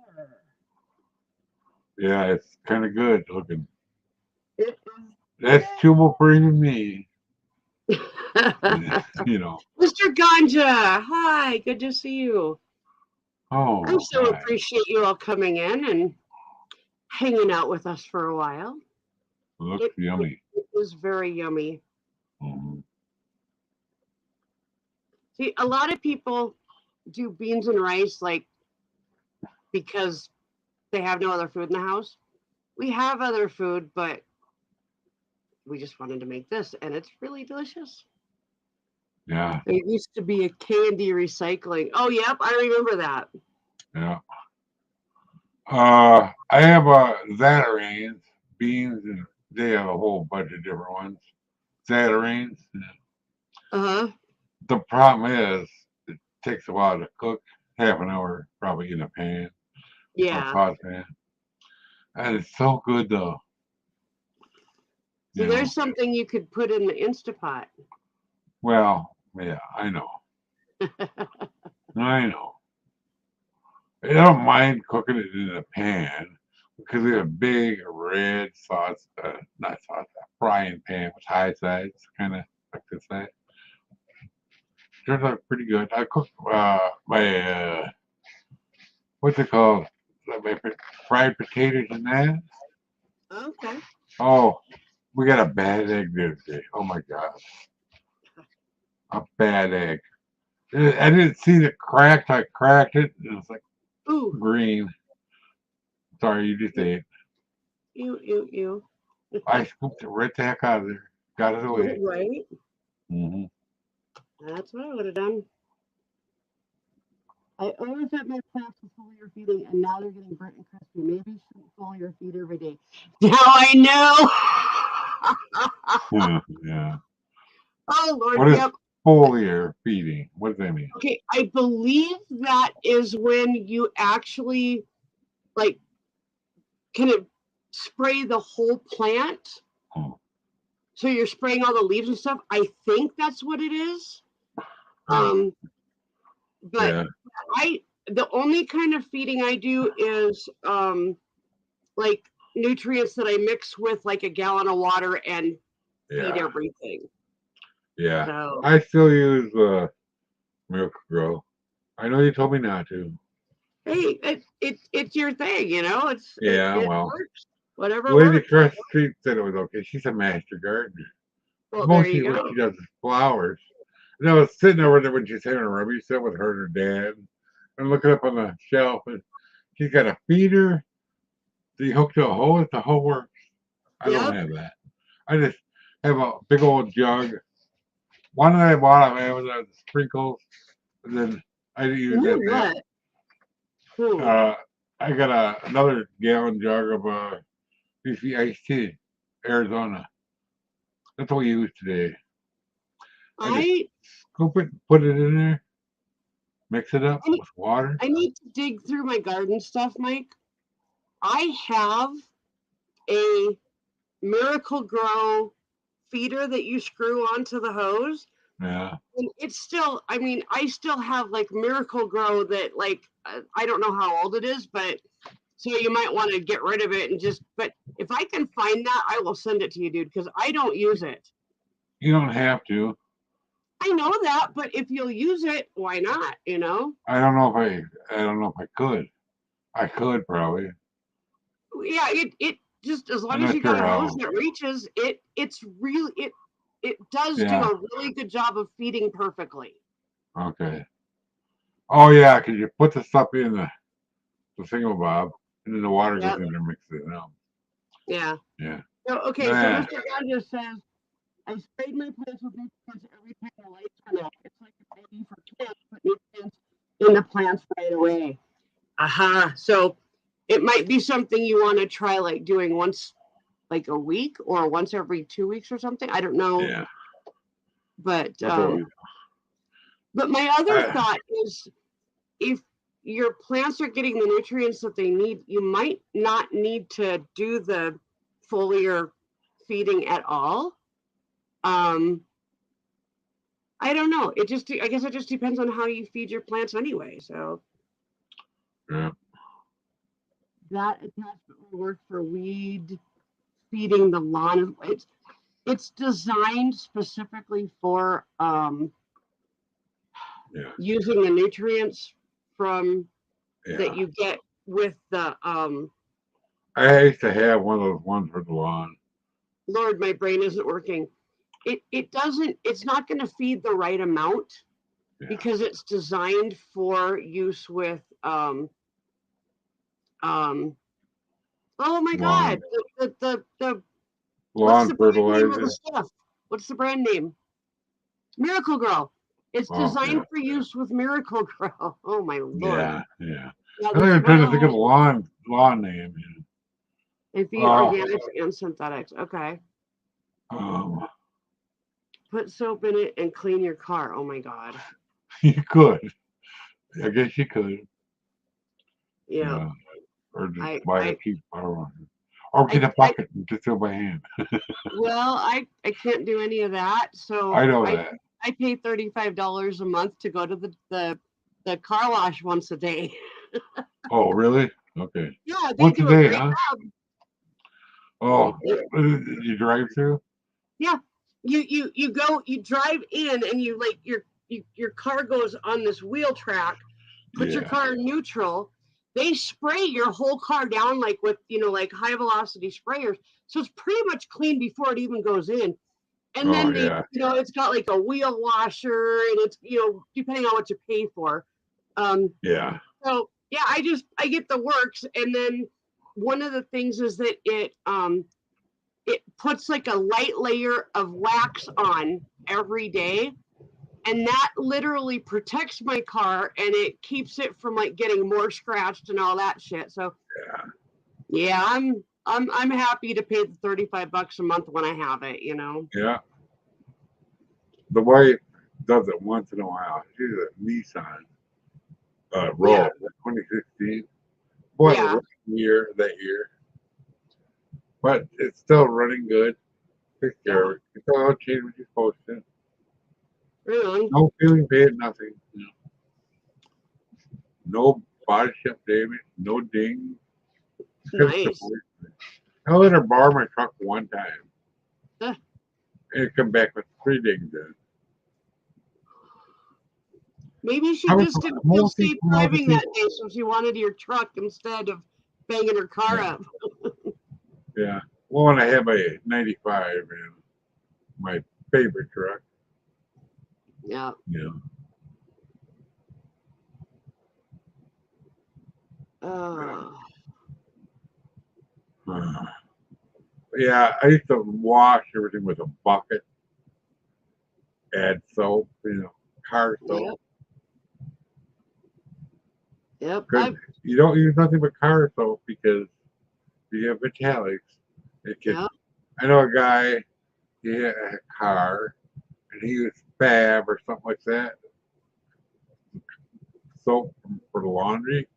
Yeah, it's kind of good looking. It That's too much for even me. is. You know. Mr. Ganja, hi, good to see you. Oh, I so God. appreciate you all coming in and hanging out with us for a while. Looks yummy. It was very yummy. Mhm. See, a lot of people do beans and rice like because they have no other food in the house. We have other food, but we just wanted to make this, and it's really delicious. Yeah, There used to be a candy recycling. Oh, yep, I remember that. yeah. I have Zatarain's beans, and they have a whole bunch of different ones. Zatarain's. Uh-huh. The problem is, it takes a while to cook. Half an hour, probably in a pan. Yeah. Or saucepan. And it's so good, though. See, there's something you could put in the Instapot. Well, yeah, I know. I know. I don't mind cooking it in a pan because we have a big red sauce, not sauce, frying pan with high sides, kind of like this side. Turns out pretty good. I cooked my, what's it called? My fried potatoes in that. Okay. Oh, we got a bad egg the other day. Oh my God. A bad egg. I didn't see the crack. I cracked it. And it was like Ooh. green. Sorry, you just ate. Ew. I scooped it right the heck out of there. Got it away. Right? Mm-hmm. That's what I would have done. I always had my plants with foliar feeding, and now they're getting burnt and crispy. Maybe shouldn't foliar feed every day. Now I know. Yeah. Oh Lord, What is yep. foliar feeding? What does that mean? Okay, I believe that is when you actually like kind of spray the whole plant. Oh. So you're spraying all the leaves and stuff. I think that's what it is. But Yeah. the only kind of feeding I do is like nutrients that I mix with like a gallon of water and feed Yeah. everything. Yeah. So I still use Miracle-Gro. I know you told me not to. hey, it's your thing, you know. Yeah, it well. works. Whatever The lady works. across the street said it was okay. She's a master gardener. Well, there Mostly you what go. she does is flowers. And I was sitting over there when she's having a rubbish set with her and her dad. And looking up on the shelf, and she's got a feeder. You hook to a hose, the whole works. I don't have that. I just have a big old jug. One that I bought on Amazon, the sprinkles, and then I use that. I got another gallon jug of BC iced tea, Arizona. That's what we use today. I just scoop it, put it in there, mix it up with water. I need to dig through my garden stuff, Mike. I have a Miracle-Gro feeder that you screw onto the hose. Yeah. And it's still, I mean, I still have like Miracle-Gro that like, I don't know how old it is, but so you might want to get rid of it and just, but if I can find that, I will send it to you, dude, because I don't use it. You don't have to. I know that, but if you'll use it, why not? You know? I don't know if I could. I could probably. Yeah, it just as long I'm as not you sure got a hose how. that reaches, it's really it does do Yeah. a really good job of feeding perfectly. Okay. Oh yeah, because you put the stuff in the thingamabob, and then the water goes in there and mixes it out. Yeah. Yeah. So okay, so Nah. Mr. Rogers says, I sprayed my plants with nutrients every time the lights went out. It's like a baby for plants, put nutrients in the plants right away. Aha. So it might be something you want to try like doing once like a week or once every 2 weeks or something. I don't know. Yeah. But That's what we do. but my other thought is if your plants are getting the nutrients that they need, you might not need to do the foliar feeding at all. I don't know. I guess it just depends on how you feed your plants anyway. So yeah. That attachment will work for weed feeding the lawn. It's designed specifically for using the nutrients from that you get with the I used to have one of those ones for the lawn. Lord, my brain isn't working. It's not going to feed the right amount because it's designed for use with oh my god, the lawn fertilizer. What's the brand name? Miracle-Gro. It's designed for use with Miracle-Gro. Oh my lord. Yeah. I think I'm trying to think of the lawn name. And feed organics and synthetics. Okay. Put soap in it and clean your car. Oh my god. You could. I guess you could. Yeah. Or just buy a cheap power. Or get a bucket and just do it by hand. Well, I can't do any of that. So I know that. I pay $35 a month to go to the car wash once a day. Oh, really? Okay. Yeah, once a day, huh? Job. Oh, you drive through? Yeah. You go, you drive in and you like your car goes on this wheel track, put your car in neutral. They spray your whole car down like with, like high velocity sprayers. So it's pretty much clean before it even goes in. And then they, it's got like a wheel washer and it's, depending on what you pay for. So yeah, I get the works and then one of the things is that it puts like a light layer of wax on every day, and that literally protects my car and it keeps it from like getting more scratched and all that shit. So yeah, I'm happy to pay the $35 a month when I have it, you know. Yeah. The wife does it once in a while. She's a Nissan Rogue, 2016. Boy, Yeah. that year. But it's still running good. Takes care of it. It's all changed when you're supposed to. Really? No feeling paid, nothing. You know. No body shop damage, no ding. Nice. I let her borrow my truck one time. Huh. And it come back with 3 dings in. Maybe she I was just didn't feel mostly safe from other driving that people. day, so she wanted your truck instead of banging her car Yeah. up. Yeah. Well, when I had my 95 and my favorite truck, Yeah. you Uh, know. Yeah, I used to wash everything with a bucket, add soap, car soap. Yep. Because you don't use nothing but car soap because you have metallics. It can. Yeah. I know a guy. He had a car, and he used Fab or something like that. Soap for the laundry.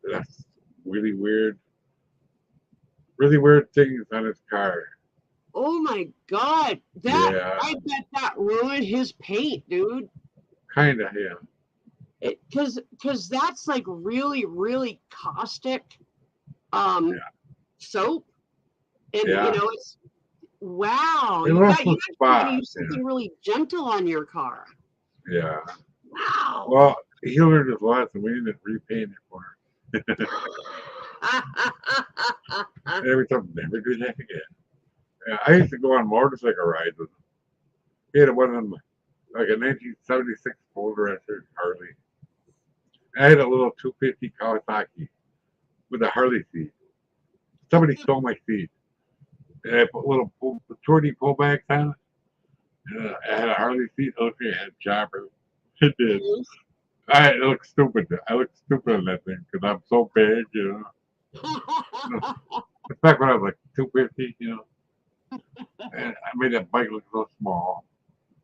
That's really weird. Really weird things on his car. Oh my God. Yeah, I bet that ruined his paint, dude. kind of. Yeah. Because that's like really, really caustic soap. And Yeah. it's wow. It You left actually some want to spots. use something really gentle on your car. Yeah. Wow. Well, he learned his lesson. We didn't repaint it for him. Every time, never do that again. Yeah, I used to go on motorcycle rides with him. He had one of them, like a 1976 Boulder Harley. I had a little 250 Kawasaki with a Harley seat. Somebody stole my seat. And I put little 2D pullbacks on it. And I had a Harley seat. It looked like I had a chopper. It did. It looked stupid. I looked stupid on that thing because I'm so big, It's back when I was like 250, And I made that bike look so small.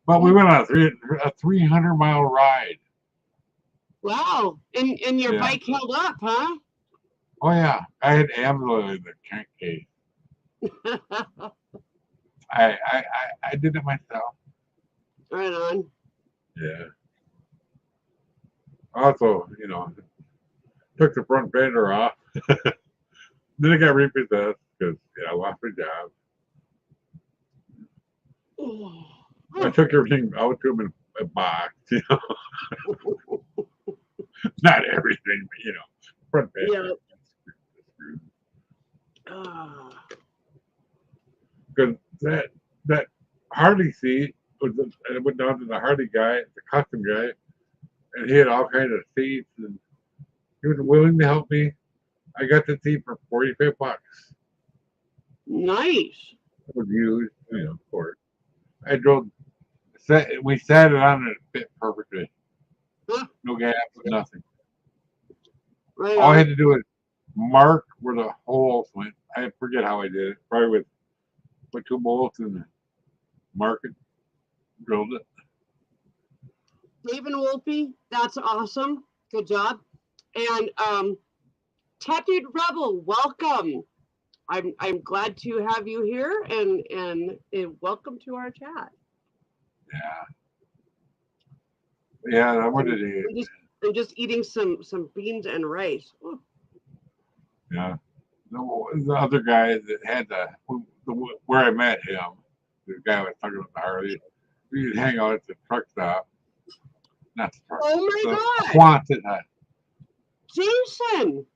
But we went on a 300-mile ride. Wow. And your Yeah. bike held up, huh? Oh yeah, I had Amazon in the crankcase. I did it myself. Right on. Yeah. Also, took the front fender off. Then I got repossessed because I lost my job. I took everything out to him in a box, Not everything, but front fender. Yeah. Because that Harley seat I went down to the Harley guy, the custom guy, and he had all kinds of seats, and he was willing to help me. I got the seat for $45. Nice. It was used, of course. I drove. We sat it on and it fit perfectly. No gaps, nothing. Right All I on. had to do was mark where the holes went. I forget how I did it. Probably with put 2 bolts and mark it, drilled it. Dave and Wolfie, that's awesome. Good job. And Tattooed Rebel, welcome. I'm glad to have you here and welcome to our chat. Yeah, I wanted to. I'm just eating some beans and rice. Ooh. Yeah. The other guy that had where I met him, the guy was talking about the Harley, we'd hang out at the truck stop. Not the truck. Oh my God. Quonset hut. Jason.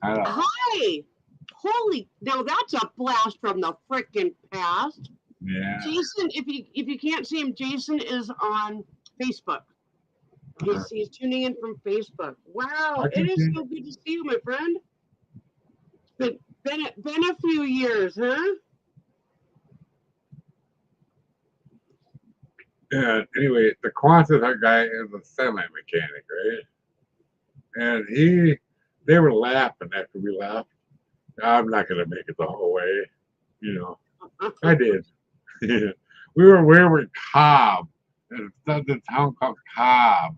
I know. Hi. Holy, now that's a blast from the frickin' past. Yeah. Jason, if you can't see him, Jason is on Facebook. He's tuning in from Facebook. Wow, it is so good to see you, my friend. Been a few years, huh? And anyway, the Quonset guy is a semi mechanic, right? And they were laughing after we left. I'm not gonna make it the whole way, you know. I did. we were in Cobb, and the town called Cobb.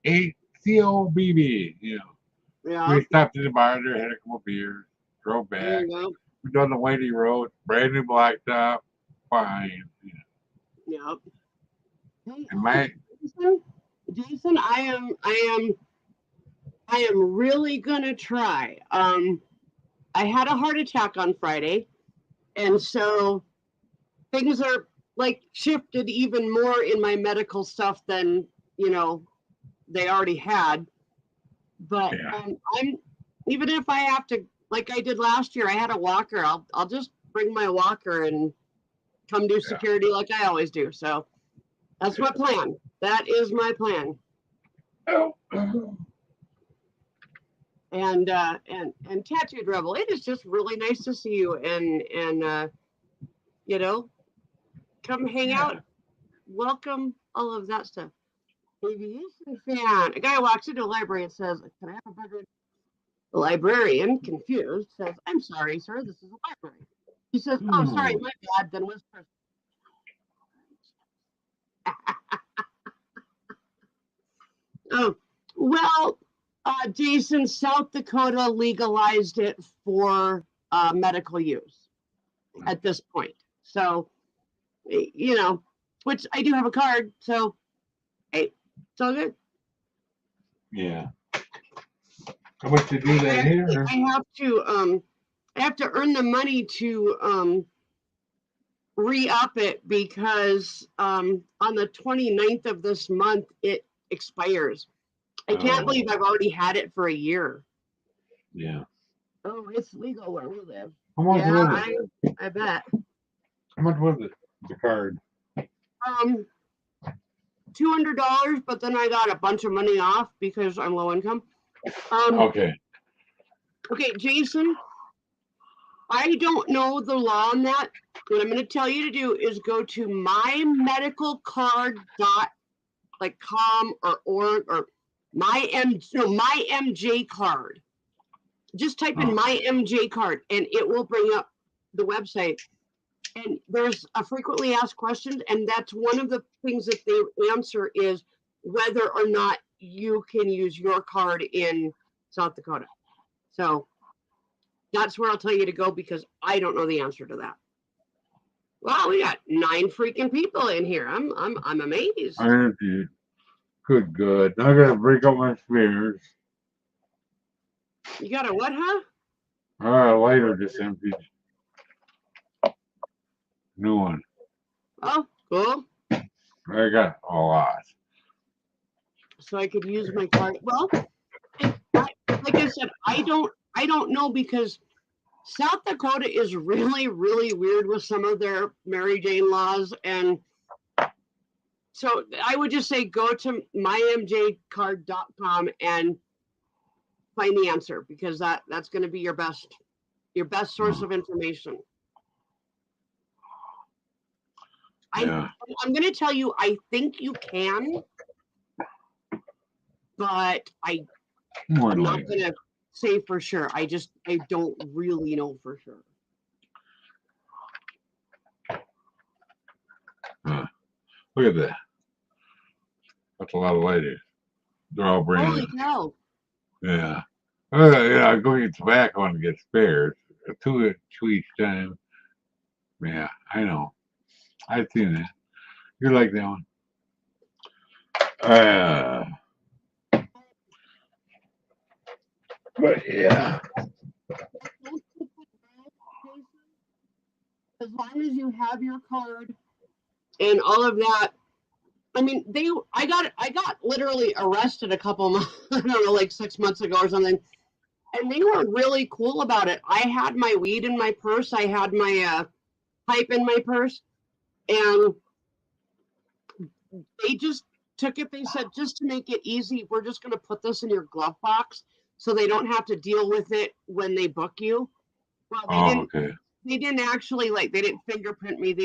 COBB, you know. Yeah. We stopped at the bar there, had a couple beers, drove There back. you go. We done the Whitey Road, brand new blacktop, fine. You know. Yep. Hey, And my Jason, I am really gonna try. I had a heart attack on Friday, and so things are like shifted even more in my medical stuff than they already had. But yeah, I'm even if I have to, like I did last year, I had a walker. I'll just bring my walker and come do yeah. security like I always do. So that's my plan. That is my plan. Oh. And Tattooed Rebel, it is just really nice to see you and come hang Yeah. out. Welcome, all of that stuff. Aviation fan. A guy walks into a library and says, "Can I have a burger?" The librarian, confused, says, "I'm sorry, sir, this is a library." He says, "Oh, sorry, my bad, then was person." Oh, well, Jason, South Dakota legalized it for medical use at this point. So, which I do have a card. So, hey, it's all good. Yeah. How much you do that here? I have to earn the money to re-up it because on the 29th of this month it expires. I can't believe I've already had it for a year. Yeah. Oh, it's legal where we live. How much Yeah, was it? I bet. How much was it? The card. $200, but then I got a bunch of money off because I'm low income. Okay. Okay, Jason, I don't know the law on that. What I'm going to tell you to do is go to mymedicalcard.com or org or my MJ card. Just type in my MJ card and it will bring up the website. And there's a frequently asked questions, and that's one of the things that they answer is whether or not you can use your card in South Dakota. So that's where I'll tell you to go because I don't know the answer to that. Wow, we got 9 freaking people in here. I'm amazed. I you. Good. I gotta break up my spears. You got a what, huh? Lighter just emptied. New one. Oh, cool. I got a lot. So I could use my card. Well, like I said, I don't know because South Dakota is really, really weird with some of their Mary Jane laws. And so I would just say go to mymjcard.com and find the answer because that's going to be your best source of information. Yeah. I'm going to tell you, I think you can, but I'm not going to say for sure. I don't really know for sure. Look at that. That's a lot of ladies. They're all brand Holy new. cow. Yeah. I go get tobacco and get spares. 2 each time. Yeah, I know. I've seen that. You like that one? But yeah. As long as you have your card and all of that. I mean, I got literally arrested a couple months, I don't know, like 6 months ago or something. And they were really cool about it. I had my weed in my purse. I had my pipe in my purse. And they just took it. They said, just to make it easy, we're just going to put this in your glove box. so they don't have to deal with it when they book you. Well, Oh, okay. they didn't actually they didn't fingerprint me.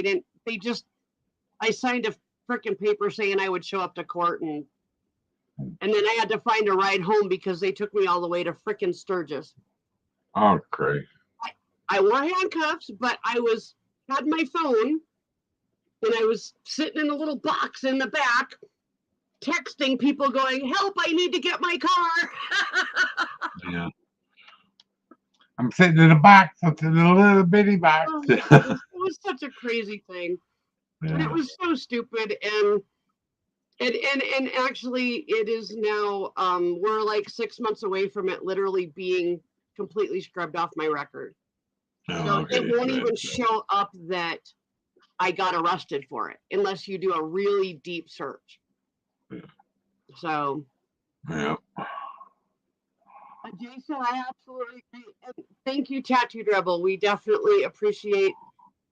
I signed a freaking paper saying I would show up to court, and then I had to find a ride home because they took me all the way to freaking Sturgis. Oh, great. I wore handcuffs, but had my phone, and I was sitting in a little box in the back, texting people going, "Help, I need to get my car." Yeah. I'm sitting in a box, it's in a little bitty box. Oh, it was such a crazy thing. And it Yeah. was so stupid, and actually it is now we're like 6 months away from it literally being completely scrubbed off my record. Oh, So okay. it won't Good. even show up that I got arrested for it unless you do a really deep search. Yeah. So Yeah. Jason, I absolutely agree. And thank you, Tattooed Rebel. We definitely appreciate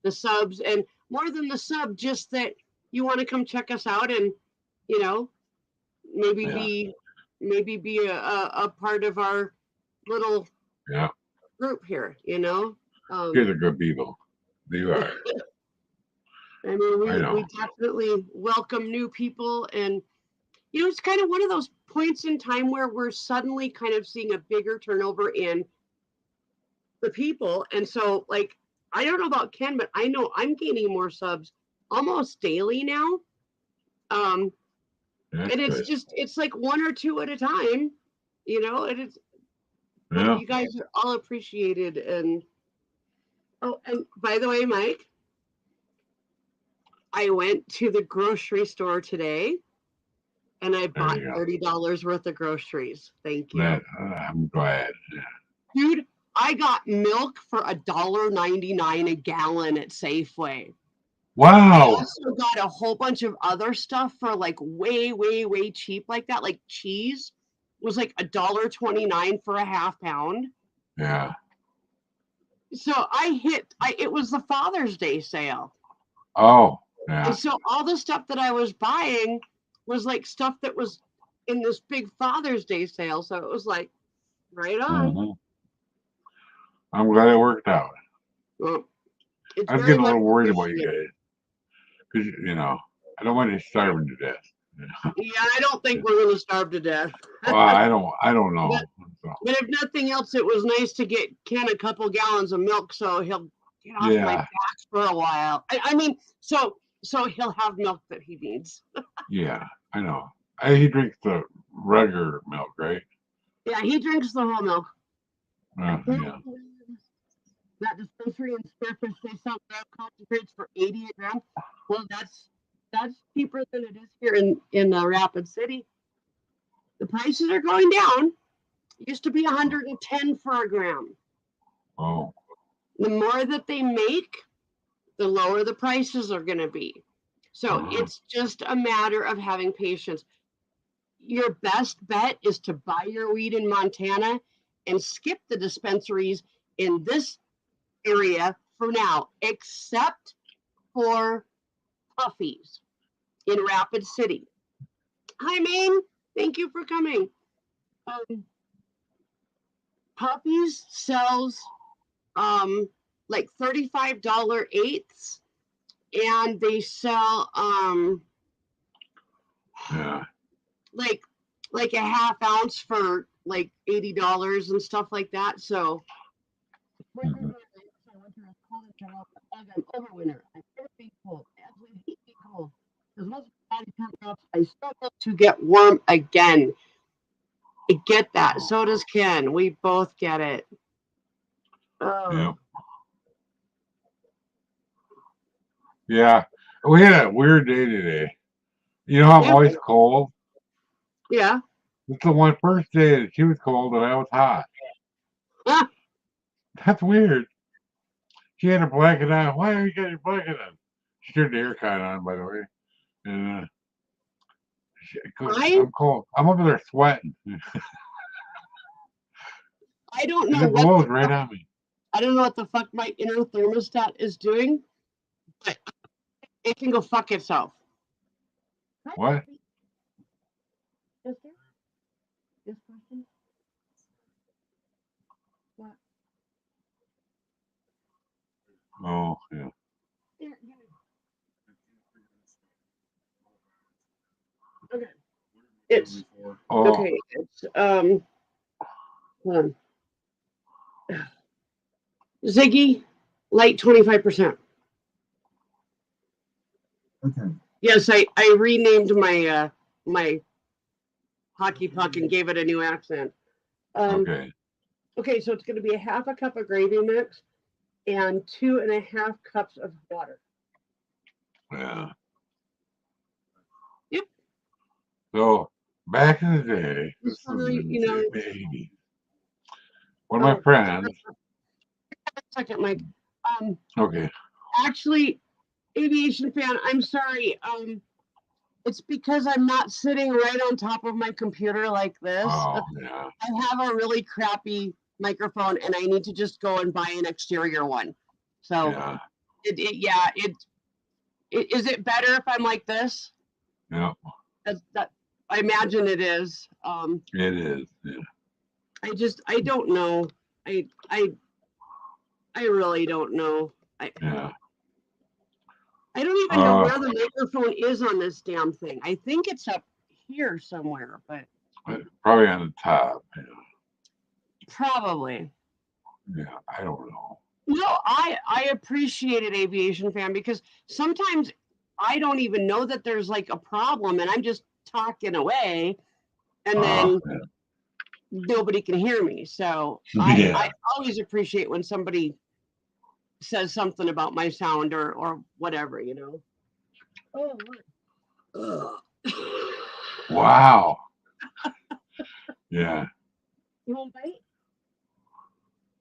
the subs, and more than the sub, just that you want to come check us out, and maybe be a part of our little group here. You're the good people. You are. I mean, I know. we definitely welcome new people, and it's kind of one of those points in time where we're suddenly kind of seeing a bigger turnover in the people. And so, like, I don't know about Ken, but I know I'm gaining more subs almost daily now. And it's like one or two at a time, and it's, but you guys are all appreciated. And by the way, Mike, I went to the grocery store today and I bought $30 worth of groceries. Thank you. I'm glad. Dude, I got milk for $1.99 a gallon at Safeway. Wow. I also got a whole bunch of other stuff for like way, way, way cheap like that. Like cheese was like $1.29 for a half pound. Yeah. So it was the Father's Day sale. Oh, yeah. And so all the stuff that I was buying was like stuff that was in this big Father's Day sale. So it was like right on. Mm-hmm. I'm glad it worked out. Well, I was getting a little worried about you guys. Because, I don't want you starving to death. Yeah, I don't think we're going to starve to death. Well, I don't know. But if nothing else, it was nice to get Ken a couple gallons of milk so he'll get off my back for a while. I mean, so he'll have milk that he needs. Yeah, I know. He drinks the regular milk, right? Yeah, he drinks the whole milk. Yeah. That dispensary in Spearfish, they sell gram concentrates for 88 grams. Well, that's cheaper than it is here in Rapid City. The prices are going down. It used to be 110 for a gram. Oh. The more that they make, the lower the prices are going to be. So it's just a matter of having patience. Your best bet is to buy your weed in Montana and skip the dispensaries in this area for now, except for Puffy's in Rapid City. Hi, Maine. Thank you for coming. Puffy's sells like $35 eighths, and they sell like a half ounce for like $80 and stuff like that. So winter I'm over winter. I never be cold. Absolutely hate being cold. Because once body temp drops, I struggle to get warm again. I get that. So does Ken. We both get it. Yeah. Yeah. We had a weird day today. You know how I'm always cold? Yeah. It's the one first day that she was cold and I was hot. That's weird. She had her blanket on. Why are you got your blanket on? She turned the aircon on, by the way. And I'm cold. I'm over there sweating. I don't know. It blows right on me. I don't know what the fuck my inner thermostat is doing, but it can go fuck itself. What? This person? It's Oh, okay. It's hold on. Ziggy, light 25%. Okay. Yes, I renamed my my hockey puck and gave it a new accent. okay. Okay, so it's going to be a half a cup of gravy mix and 2.5 cups of water. Yeah. Yep. So back in the day, this Just was so in you know. the 80s. One of my Oh, friends, second, Mike. okay, Actually, aviation fan, I'm sorry. It's because I'm not sitting right on top of my computer like this. oh, yeah, I have a really crappy microphone and I need to just go and buy an exterior one. So yeah, is it better if I'm like this? yeah, That I imagine it is. it is, yeah, I don't know. I really don't know. yeah. I don't even know Uh, where the microphone is on this damn thing. I think it's up here somewhere, but probably on the top, probably. yeah, I don't know. No, I appreciated aviation fan because sometimes I don't even know that there's like a problem and I'm just talking away and then Yeah, nobody can hear me. So I yeah, always appreciate when somebody says something about my sound or whatever, you know. Oh, look. wow, yeah. You want a bite?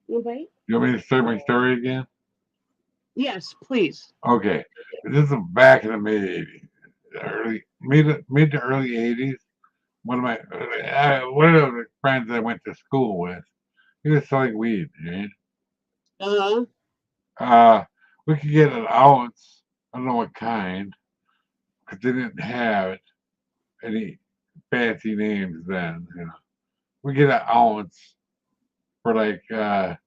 You want a bite? You want me to start my story again? Yes, please. Okay, this is back in the mid to early 80s. One of the friends I went to school with, he was selling weed, right? Uh-huh. We could get an ounce. I don't know what kind, because they didn't have any fancy names then. You know, we get an ounce for like $35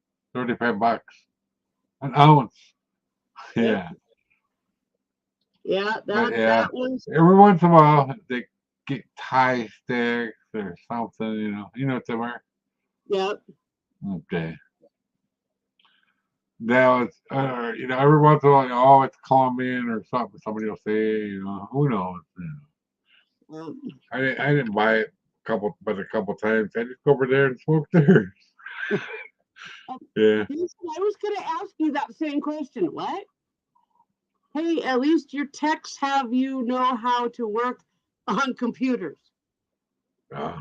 an ounce. Yeah, Yeah, but yeah, that was every once in a while they get Thai sticks or something. You know what they were. yep. Okay. Now it's every once in a while, oh, it's Colombian or something. Somebody will say, who knows. I didn't buy it but a couple times. I just go over there and smoke theirs. Yeah. I was going to ask you that same question. What? Hey, at least your techs have you know how to work on computers. Uh,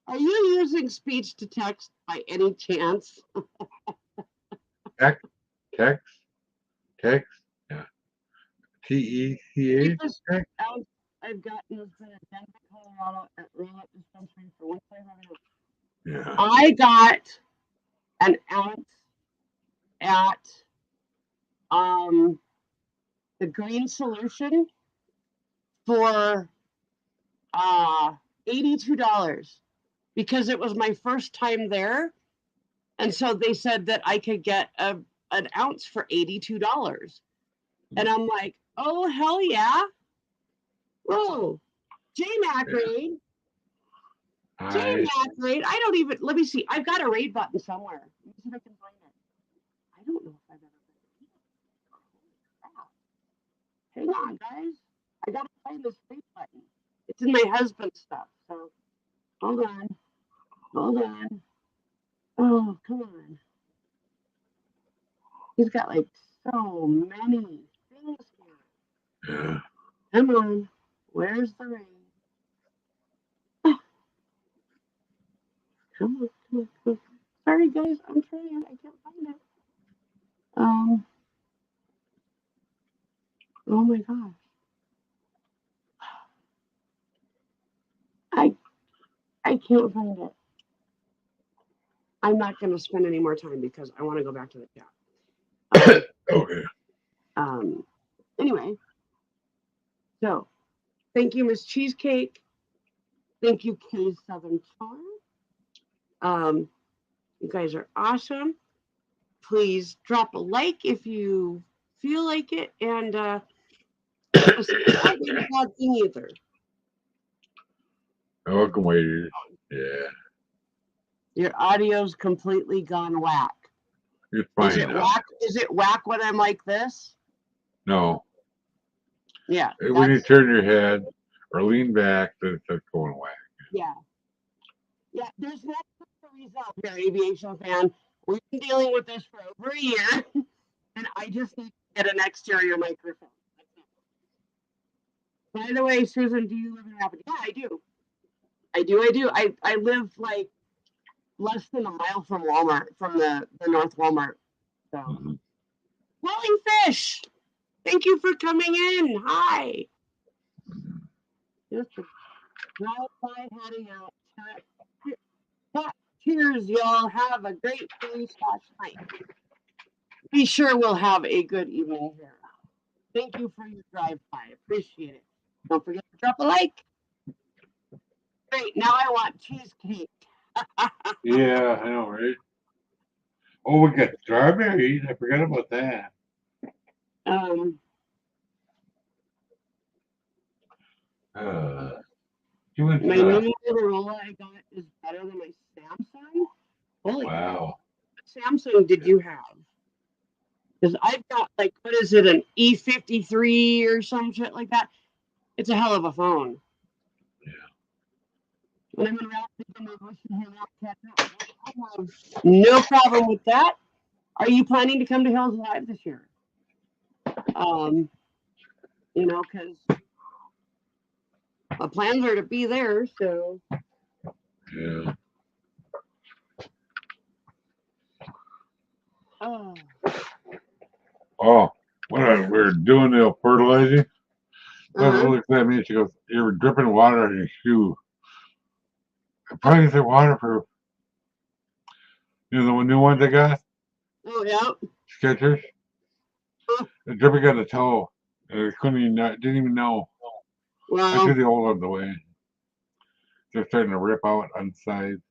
Are you using speech to text by any chance? Tex, Tex, Tex, yeah. TECH. Cheapest ounce I've gotten has been at Denver, Colorado at Roll-Up Dispensary for 1,500. Yeah. I got an ounce at the Green Solution for $82 because it was my first time there. And so they said that I could get an ounce for $82. And I'm like, oh, hell yeah. Whoa. J Mac Yeah. Raid. J I, Mac Raid. I don't even, let me see. I've got a raid button somewhere. Let me see if I can find it. I don't know if I've ever been. Holy crap. Hang on, guys. I got to find this raid button. It's in my husband's stuff. So hold on. Hold on. Oh, come on. He's got like so many things here. yeah. Come on. Where's the raid? Come on, come on, come on. Sorry, guys. I'm trying. I can't find it. Oh my gosh. I can't find it. I'm not going to spend any more time because I want to go back to the chat. Okay. Anyway, so thank you, Miss Cheesecake. Thank you, Kay's Southern Charm. You guys are awesome. Please drop a like if you feel like it, and subscribe ain't a bad thing either. Welcome waiters. Yeah, Your audio's completely gone whack. it's Is fine it now. whack? Is it whack when I'm like this? No, Yeah. when you That's, turn your head or lean back, then it starts going whack. yeah. Yeah. There's no result here, aviation fan. We've been dealing with this for over a year, and I just need to get an exterior microphone. By the way, Susan, do you live in Rapid? Yeah, I do. I live like less than a mile from Walmart, from the North Walmart. So, Mhm. Rolling Fish, thank you for coming in. Hi. Just a drive-by heading out. Cheers, y'all. Have a great day/night. Be sure we'll have a good evening here. Thank you for your drive-by. Appreciate it. Don't forget to drop a like. Great. Now I want cheesecake. Yeah, I know, right? Oh, we got strawberries. I forgot about that. Um, You went my to the, new Motorola I got is better than my Samsung. Holy wow. what Samsung did you have? Because I've got like what is it, an E53 or some shit like that. It's a hell of a phone. Yeah. When I'm in Rapid, I'm wishing him out catch up. I have no problem with that. Are you planning to come to Hills Live this year? You know, because my plans are to be there. So Yeah. oh, Oh, when we were doing the fertilizing, Mother uh-huh. looked at me and she goes, "You were dripping water on your shoe." I probably said waterproof. You know the new ones I got? Oh yeah. Skechers? Oh, The dripping on the toe. I couldn't even, didn't even know. I well, threw the old ones away. They're starting to rip out on the sides.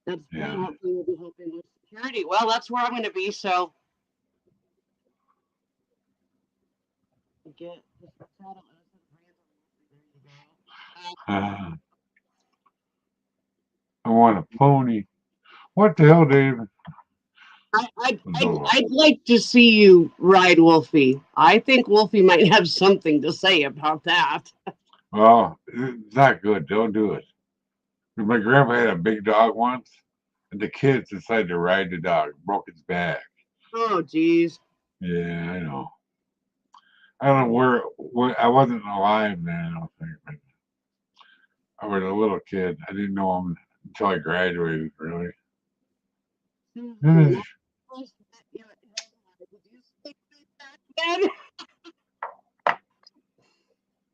that's good. Yeah. Hopefully we'll be helping with security. Well, that's where I'm going to be. So get this out. I want a pony. What the hell, Dave? I'd like to see you ride Wolfie. I think Wolfie might have something to say about that. Well, it's not good. Don't do it. My grandpa had a big dog once, and the kids decided to ride the dog, broke its back. Oh, geez. Yeah, I know. I don't know where I wasn't alive then. I don't think, but I was a little kid. I didn't know him until I graduated. Really.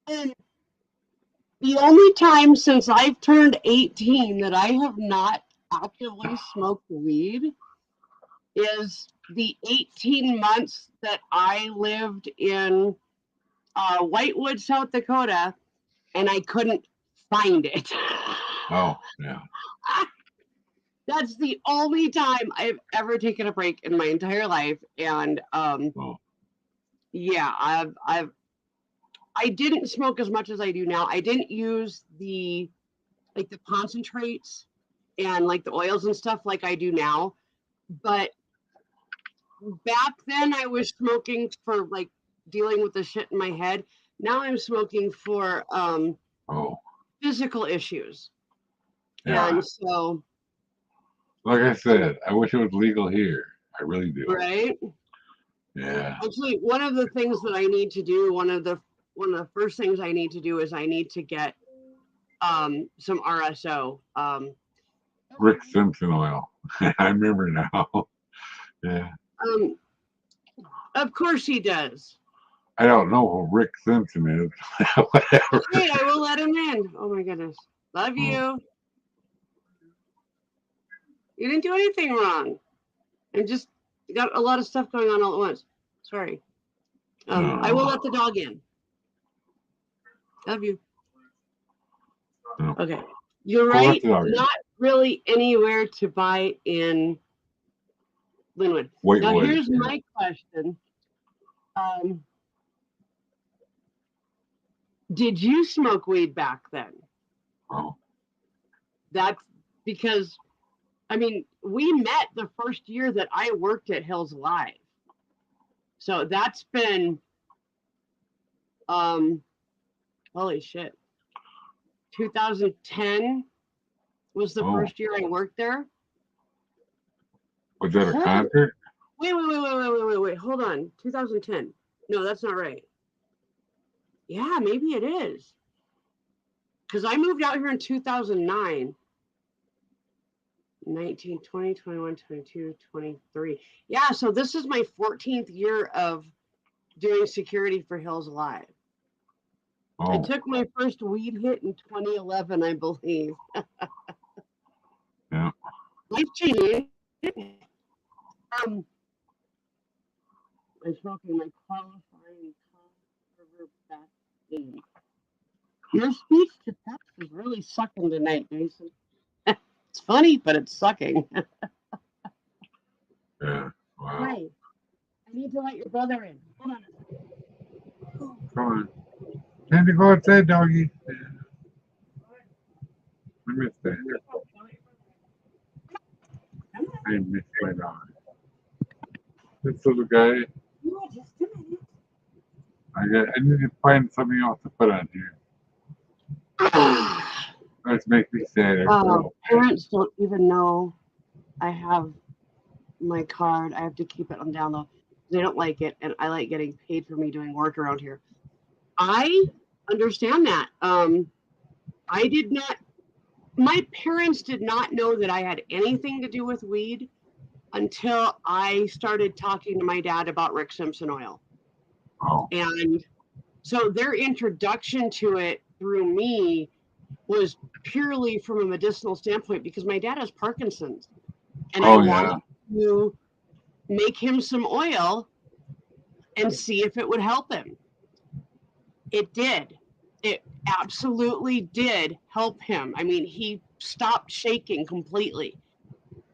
And the only time since I've turned 18 that I have not actively smoked weed is the 18 months that I lived in Whitewood, South Dakota, and I couldn't find it. Oh, yeah. That's the only time I've ever taken a break in my entire life. And Oh, yeah, I didn't smoke as much as I do now. I didn't use the concentrates and like the oils and stuff like I do now. But back then I was smoking for like dealing with the shit in my head. Now I'm smoking for oh, physical issues. yeah. And so Like I said, I wish it was legal here. I really do. right. Yeah. Actually, one of the things that I need to do, one of the first things I need to do is I need to get some RSO. Rick Simpson oil. I remember now. Yeah. Um of course he does. I don't know who Rick Simpson is. Whatever. Great, I will let him in. Oh my goodness. Love you. You didn't do anything wrong. And just got a lot of stuff going on all at once. Sorry. I will let the dog in. Love you. No. Okay. You're Well, right. let the dog in. Not really anywhere to buy in Linwood. Now Whitewood. here's Yeah. my question. Um, did you smoke weed back then? Oh, That's because, I mean, we met the first year that I worked at Hills Live. So that's been, holy shit, 2010 was the Oh. first year I worked there. was that a Hold- concert? Wait, hold on. 2010. No, that's not right. Yeah, maybe it is. Because I moved out here in 2009. 19, 20, 21, 22, 23. Yeah, so this is my 14th year of doing security for Hills Live. I Oh, took my first weed hit in 2011, I believe. yeah. Life changing. I'm smoking my qualifying server vaccine. Your speech to text is really sucking tonight, Jason. It's funny, but it's sucking. Yeah. Wow. Hi. I need to let your brother in. Hold on. Come on. Time to go outside, doggy. I missed that. I missed my dog. This little guy. Just a minute. I need to find something else to put on here. That makes me sad. Parents don't even know I have my card. I have to keep it on down low. They don't like it, and I like getting paid for me doing work around here. I understand that. I did not. My parents did not know that I had anything to do with weed until I started talking to my dad about Rick Simpson oil. Oh, And so their introduction to it through me was purely from a medicinal standpoint because my dad has Parkinson's. And I oh yeah. wanted to make him some oil and see if it would help him. It did. It absolutely did help him. I mean, he stopped shaking completely.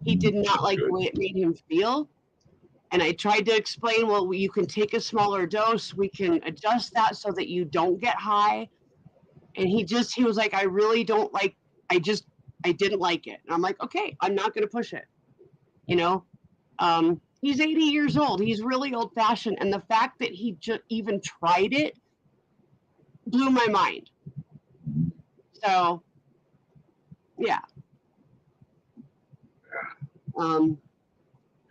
He did not like the way it made him feel. And I tried to explain, well, you can take a smaller dose. We can adjust that so that you don't get high. And he was like, I really don't like, I didn't like it. And I'm like, okay, I'm not going to push it. You know, he's 80 years old. He's really old fashioned. And the fact that he even tried it blew my mind. So, yeah.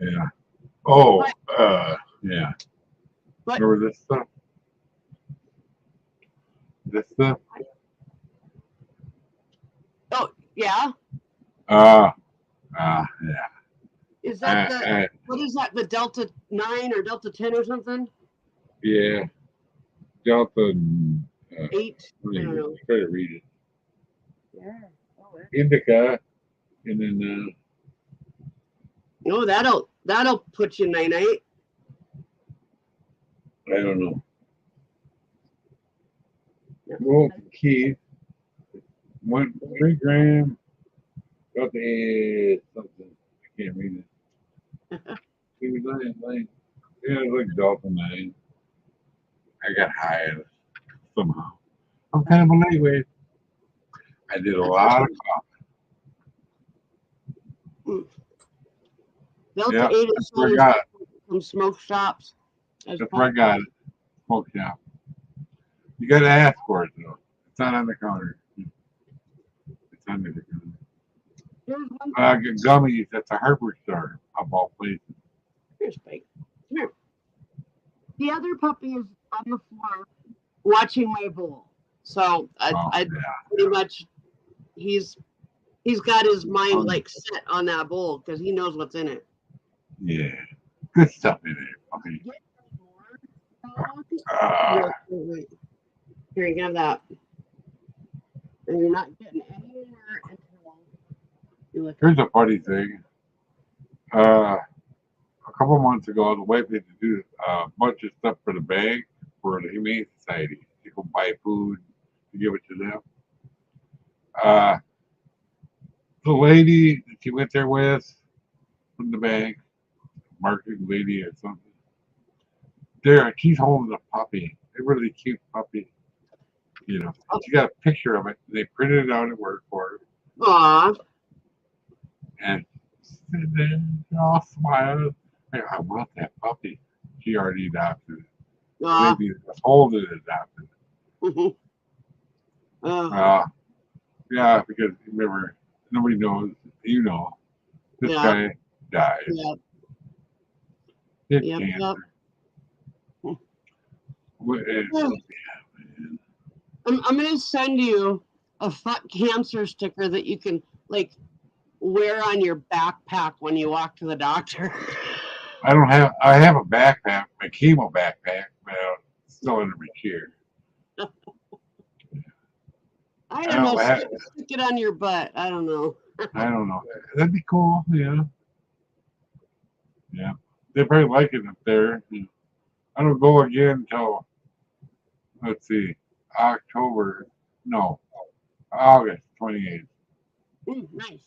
Yeah. Oh, yeah. But- Remember this stuff? This stuff? Oh, yeah. Yeah. Is that what is that? The Delta 9 or Delta 10 or something? Yeah. Delta 8. I don't know. Try to read it. Yeah. Oh, Indica, and then no, that'll put you night. I don't know. Well, Keith, 3 gram, got the something. I can't read it. He was like, yeah, it was like Delta 9. I got high somehow. I'm kind of a lightweight. I did a lot of coffee. Delta Yeah, 8 that's where I got it. from smoke shops. That's where I got it. Smoke shop. You got to ask for it though. It's not on the counter. It's under the counter. I get gummies at the hardware store of all places. Here, Spike. Come here. The other puppy is on the floor watching my bowl. So I pretty much he's got his mind like set on that bowl because he knows what's in it. Yeah. Good stuff in there, puppy. Here, you can have that. And you're not getting any more until you look. Here's a funny thing. A couple months ago, the wife had to do a bunch of stuff for the bank for the Humane Society. You go buy food to give it to them. The lady that she went there with from the bank, marketing lady or something, there, she's holding a puppy, a really cute puppy. You know, she got a picture of it. They printed it out at work for her, Aw. and sitting there, all smiling. I want that puppy. She already adopted it. Aw. Maybe was holding it adopted. Mhm. Uh, yeah, because remember, nobody knows. You know, this Yeah. guy died. Yeah. Did Yep. Yep. cancer. It's, Yeah. man. I'm gonna send you a fuck cancer sticker that you can like wear on your backpack when you walk to the doctor. I don't have. I have a backpack, my chemo backpack, but it's still under my chair. I I don't know. don't have. Stick it on your butt. I don't know. I don't know. That'd be cool. Yeah. Yeah. They probably like it up there. I don't go again until, let's see, October. No, August 28th. Nice.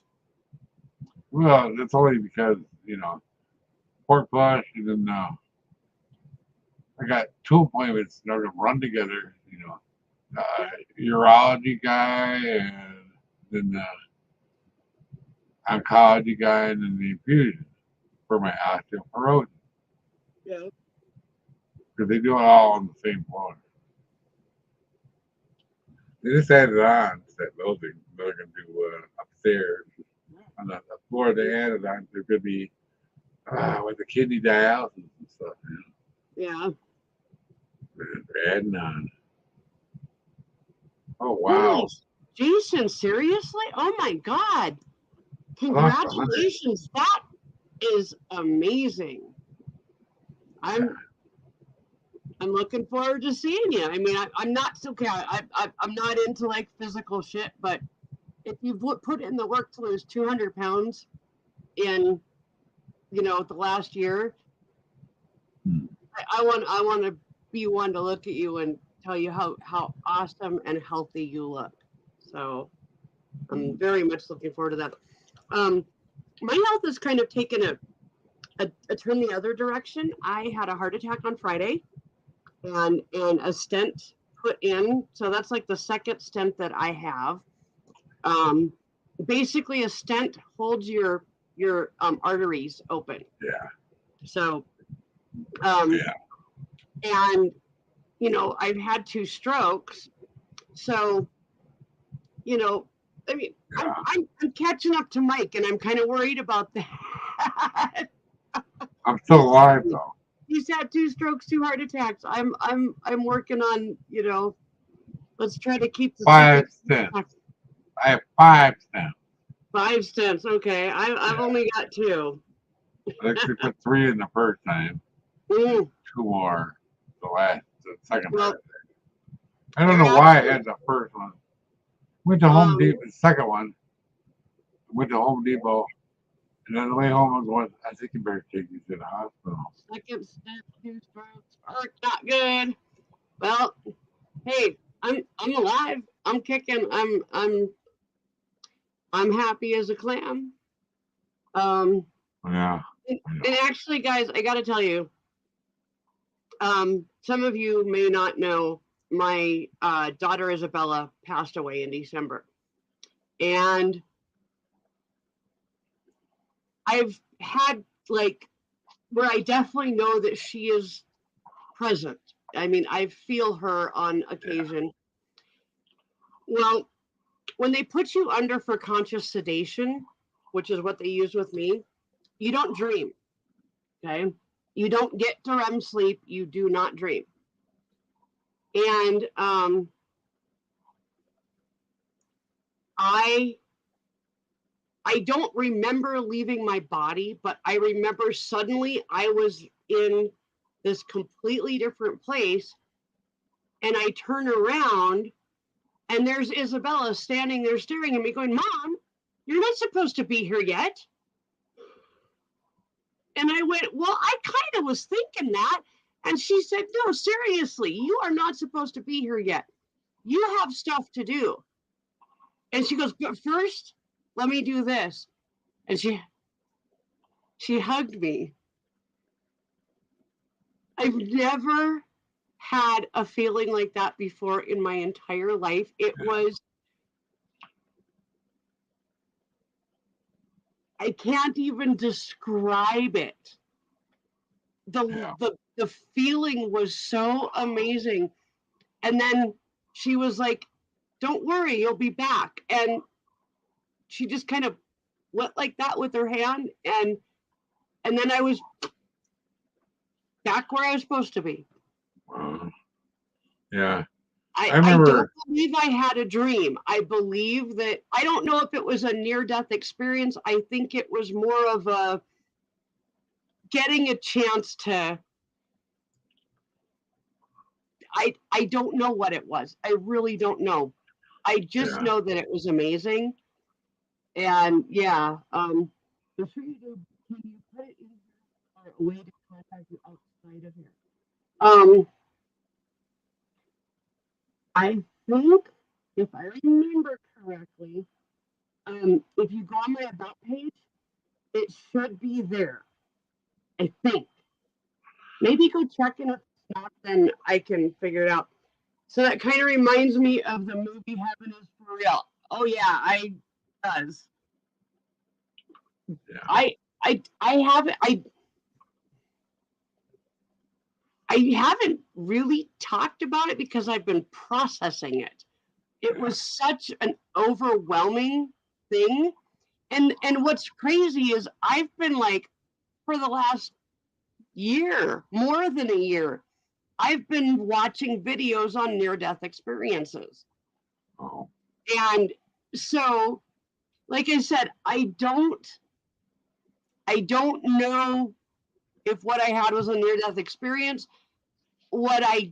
Well, that's only because, Port Flush, and then I got two appointments that are going to run together, urology guy and then the oncology guy and then the infusion for my osteoporosis. Yeah. Because they do it all on the same floor. They just added on to that building. They're going to do upstairs. On the floor they added on, there could be with the kidney dialysis and stuff. Yeah. They're adding on. Oh, wow. Nice. Jason, seriously? Oh my God. I lost 100. Congratulations. That is amazing. I'm looking forward to seeing you. I mean, I'm not okay. I'm not into like physical shit, but if you've put in the work to lose 200 pounds in, the last year, I want to be one to look at you and tell you how awesome and healthy you look. So I'm very much looking forward to that. My health has kind of taken a turn the other direction. I had a heart attack on Friday and a stent put in. So that's like the second stent that I have. Basically a stent holds your arteries open. Yeah. So, Yeah. and I've had 2 strokes. So, I mean, Yeah. I'm catching up to Mike, and I'm kind of worried about that. I'm still alive though. He's had 2 strokes, 2 heart attacks. I'm working on, let's try to keep the 5 second. stents. I have 5 stents. 5 stents. Okay, I've only got 2. I actually put 3 in the first time. Mm. 2 more the second Well, time. I don't know why I had the first one. Went to Home Depot, the second one. Went to Home Depot, and on the way home, I was going, I think you better take me to the hospital. Second stent, 2 strokes. Not good. Well, hey, I'm alive. I'm kicking. I'm happy as a clam. Yeah. And actually, guys, I got to tell you, some of you may not know, my daughter Isabella passed away in December. And I've had where I definitely know that she is present. I mean, I feel her on occasion. Yeah. Well, when they put you under for conscious sedation, which is what they use with me, you don't dream. Okay. You don't get to REM sleep. You do not dream. And I don't remember leaving my body, but I remember suddenly I was in this completely different place, and I turn around and there's Isabella standing there staring at me going, "Mom, you're not supposed to be here yet." And I went, "Well, I kind of was thinking that." And she said, "No, seriously, you are not supposed to be here yet. You have stuff to do." And she goes, "But first, let me do this." And she hugged me. I've never had a feeling like that before in my entire life. It was, I can't even describe it. Yeah. The feeling was so amazing. And then she was like, "Don't worry, you'll be back." And she just kind of went like that with her hand, and then I was back where I was supposed to be. Uh, yeah. I I don't remember. believe I had a dream. I believe that, I don't know if it was a near death experience. I think it was more of a getting a chance to, I don't know what it was. I really don't know. I just Yeah. know that it was amazing. And yeah, before you do, can you put it in here or a way to contact you outside of here? I think if I remember correctly, if you go on my about page, it should be there. I think. Maybe go check, and if it's not, then I can figure it out. So that kind of reminds me of the movie Heaven is for Real. Oh yeah, I does. Yeah. I haven't I haven't really talked about it because I've been processing it. It was such an overwhelming thing. And what's crazy is I've been like, for the last year, more than a year, I've been watching videos on near death experiences. Oh. And so, like I said, I don't know if what I had was a near death experience. What I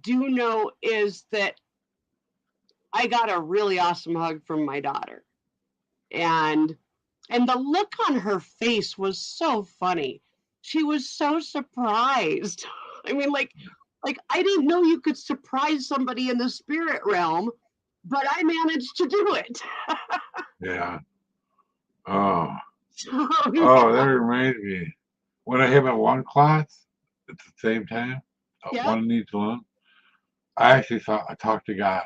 do know is that I got a really awesome hug from my daughter. And the look on her face was so funny. She was so surprised. I mean, like I didn't know you could surprise somebody in the spirit realm, but I managed to do it. Yeah. Oh. So Oh, that yeah, reminds me. When I hit my lung clots at the same time, yeah, one in each lung, I actually thought I talked to God.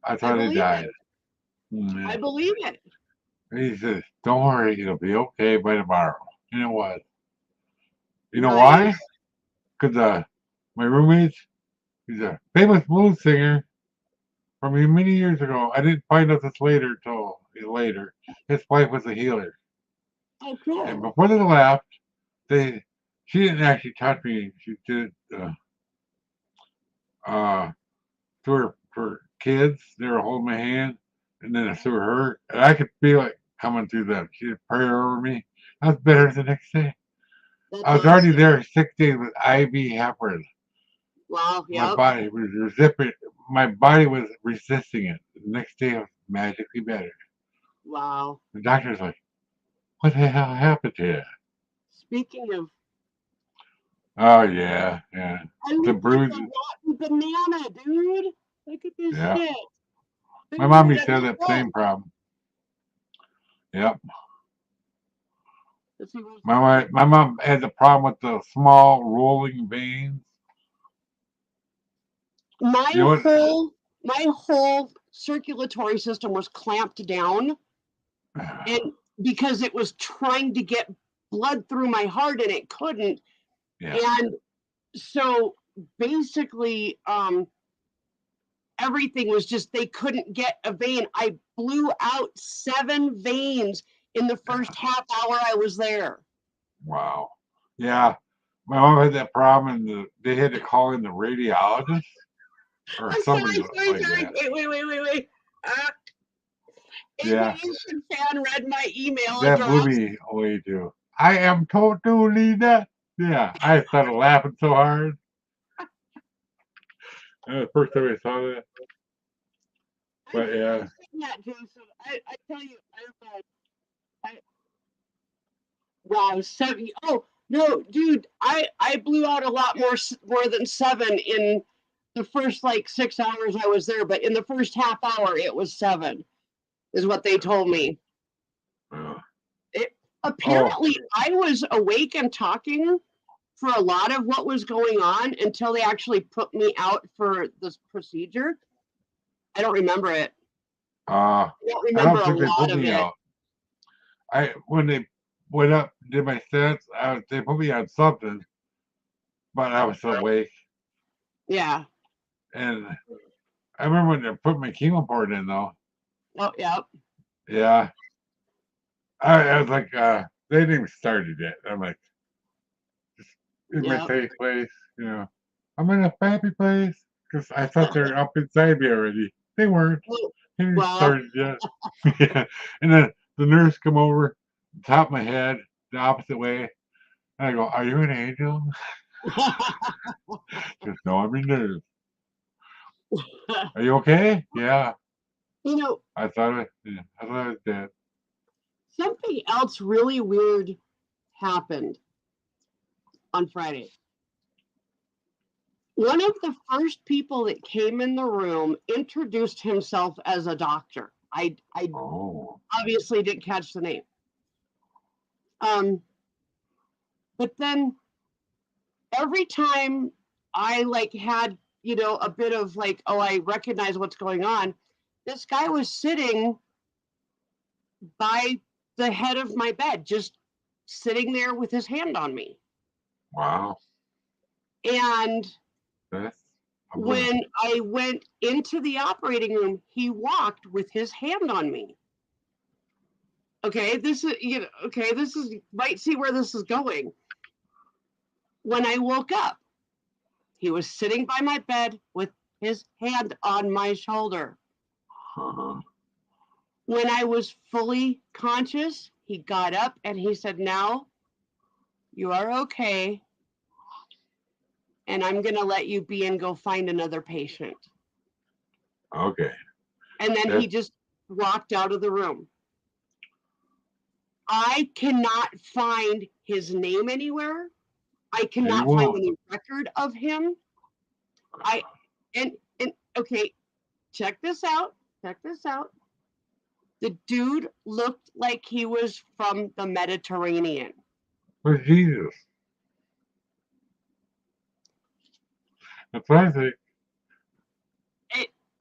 I I thought he believe died. it. Yeah. I believe it. He says, "Don't worry, it'll be okay by tomorrow." And it was. You know why? Nice. Because my roommate, he's a famous blues singer from many years ago. I didn't find out this later till later. His wife was a healer, Oh, and cool. before they left, they she didn't actually touch me. She did uh to her kids. They were holding my hand, and then through her, and I could feel it coming through them. She did prayer over me. I was better the next day. That's I was already awesome. there 6 days with IV heparin. Wow. My Yep. body was resisting. My body was resisting it. The next day, I was magically better. Wow. The doctor's like, "What the hell happened to you?" Speaking of, Oh yeah, yeah. I The look like a bruises. rotten banana, dude. Look at this Yeah. shit. My Dude, mommy I said look that rough. same problem. Yep. Let's see what's My mom had the problem with the small rolling veins. my You know what? my whole circulatory system was clamped down, and because it was trying to get blood through my heart and it couldn't. Yeah. And so basically, everything was just, they couldn't get a vein. I blew out 7 veins in the first half hour I was there. Wow. Yeah. My mom had that problem, and they had to call in the radiologist or I'm somebody sorry, sorry, like sorry. that. Wait. Uh, Yeah. Aviation fan read my email That blew address. me away too. I am totally nuts. Yeah, I started laughing so hard. The first time I saw that. I But yeah, seen that, Jason. I tell you, I wow, 7. Oh no, dude, I blew out a lot more than 7 in the first like 6 hours I was there, but in the first half hour it was 7, is what they told me. uh, It, oh apparently I was awake and talking for a lot of what was going on until they actually put me out for this procedure. I don't remember it. I don't I remember don't a think they lot put of me it. out. When they went up, did my stats, they put me on something, but I was still awake. Yeah. And I remember when they put my chemo port in, though. Oh, yeah. Yeah. I was like, they didn't even start it yet. I'm like, just in my Yeah. safe place, you know. I'm in a happy place because I thought they were up inside me already. They weren't. They didn't Well, start it yet. Yeah. And then the nurse come over, top of my head, the opposite way. And I go, "Are you an angel?" She goes, "No, I'm in nerves." "Are you okay?" "Yeah." you know, I thought I was dead. something else really weird happened on Friday. One of the first people that came in the room introduced himself as a doctor. I Oh. obviously didn't catch the name. But then every time I like had, a bit of like, oh, I recognize what's going on. This guy was sitting by the head of my bed, just sitting there with his hand on me. Wow. And That's when I went into the operating room, he walked with his hand on me. Okay, this is might see where this is going. When I woke up, he was sitting by my bed with his hand on my shoulder. When I was fully conscious, he got up and he said, "Now you are okay, and I'm going to let you be and go find another patient." Okay. And then he just walked out of the room. I cannot find his name anywhere. I cannot find any record of him. Okay, check this out. Check this out. The dude looked like he was from the Mediterranean. Where's Jesus? That's what I think.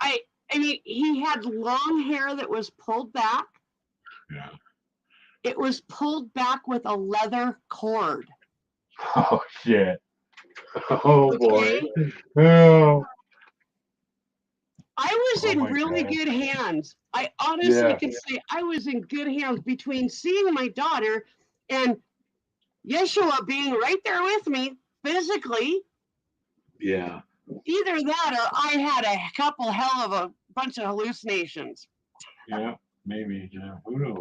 I mean, he had long hair that was pulled back. Yeah. It was pulled back with a leather cord. Oh shit. Oh Okay? boy. Oh. I was in my really God. good hands. I honestly can say I was in good hands between seeing my daughter and Yeshua being right there with me physically. Yeah. Either that or I had a couple hell of a bunch of hallucinations. Yeah. Maybe. Yeah. Who knows?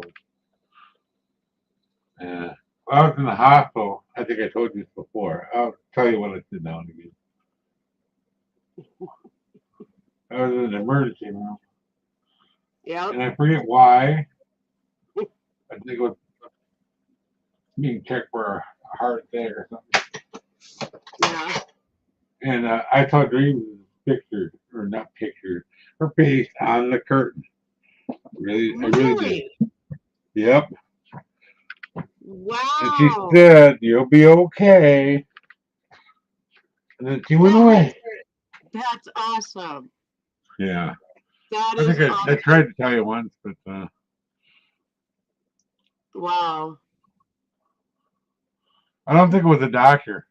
Yeah. I was in the hospital. I think I told you this before. I'll tell you when I sit down again. I was in the emergency room. Yeah. And I forget why. I think it was being checked for a heart attack or something. Yeah. And I saw Dream's picture, or not picture, her face on the curtain. I really did. Yep. Wow. And she said, "You'll be okay." And then she went away. That's awesome. Yeah. That I is think awesome. I tried to tell you once, but wow. I don't think it was a doctor.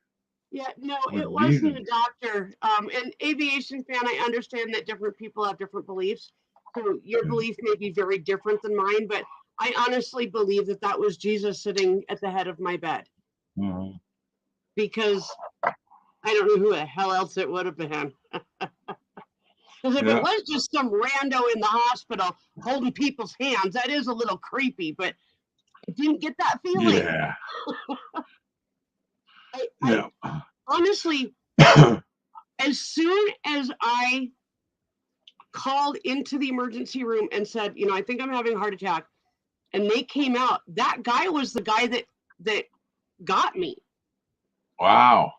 Yeah, no, it Jesus. wasn't a doctor. An aviation fan, I understand that different people have different beliefs. So your belief may be very different than mine, but I honestly believe that that was Jesus sitting at the head of my bed. Mm-hmm. Because I don't know who the hell else it would have been. Because if it was just some rando in the hospital holding people's hands, that is a little creepy, but I didn't get that feeling. Yeah. I honestly, as soon as I called into the emergency room and said, I think I'm having a heart attack, and they came out, that guy was the guy that got me. Wow.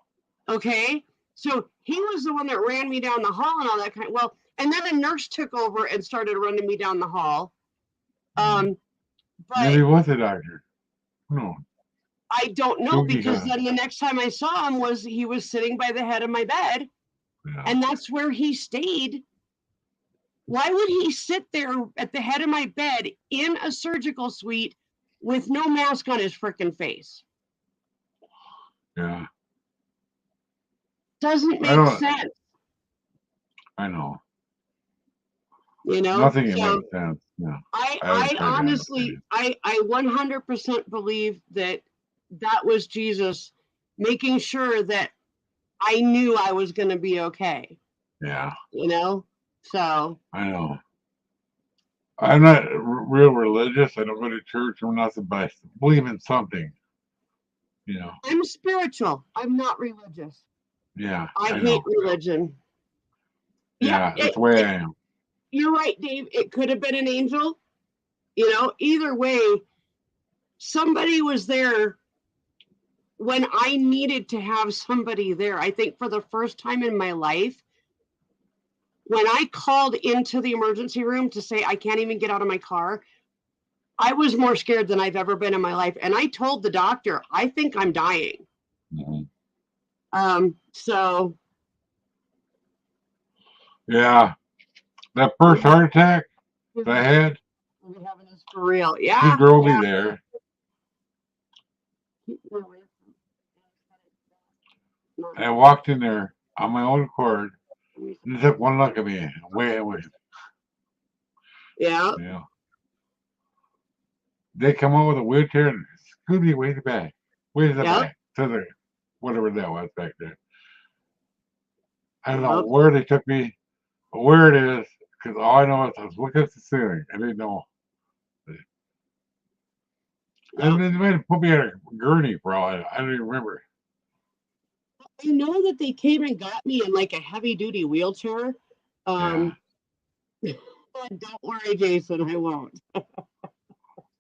Okay. So he was the one that ran me down the hall and all that kind. Well, and then a nurse took over and started running me down the hall. But maybe it was a doctor. No. I don't know, Spooky because guy. then the next time I saw him he was sitting by the head of my bed, Yeah. and that's where he stayed. Why would he sit there at the head of my bed in a surgical suite with no mask on his freaking face? Yeah. Doesn't I make don't. sense, I know. you know? Nothing So makes sense. Yeah. I try to honestly, understand. I 100% believe that that was Jesus making sure that I knew I was going to be okay, Yeah. you know? So, I know. I'm not real religious. I don't go to church or nothing, but I believe in something. You know. I'm spiritual. I'm not religious. Yeah. I I hate know. religion. Yeah. That's the way I am. You're right, Dave. It could have been an angel. You know, either way, somebody was there when I needed to have somebody there. I think for the first time in my life, when I called into the emergency room to say I can't even get out of my car, I was more scared than I've ever been in my life. And I told the doctor, I think I'm dying. Mm-hmm. So Yeah. That first heart attack that I had, we're having this for real. he Yeah. drove me there. And I walked in there on my own accord. And he took one look at me and away. Yeah. Yeah. They come out with a wheelchair and scoot me way to the back. Way to the Yep. back. To the whatever that was back there. I don't know Yep. where they took me, or where it is, because all I know is I was looking at the ceiling. I didn't know. And then they might have put me on a gurney for all I don't even remember. I know that they came and got me in like a heavy duty wheelchair. Yeah. Don't worry, Jason, I won't.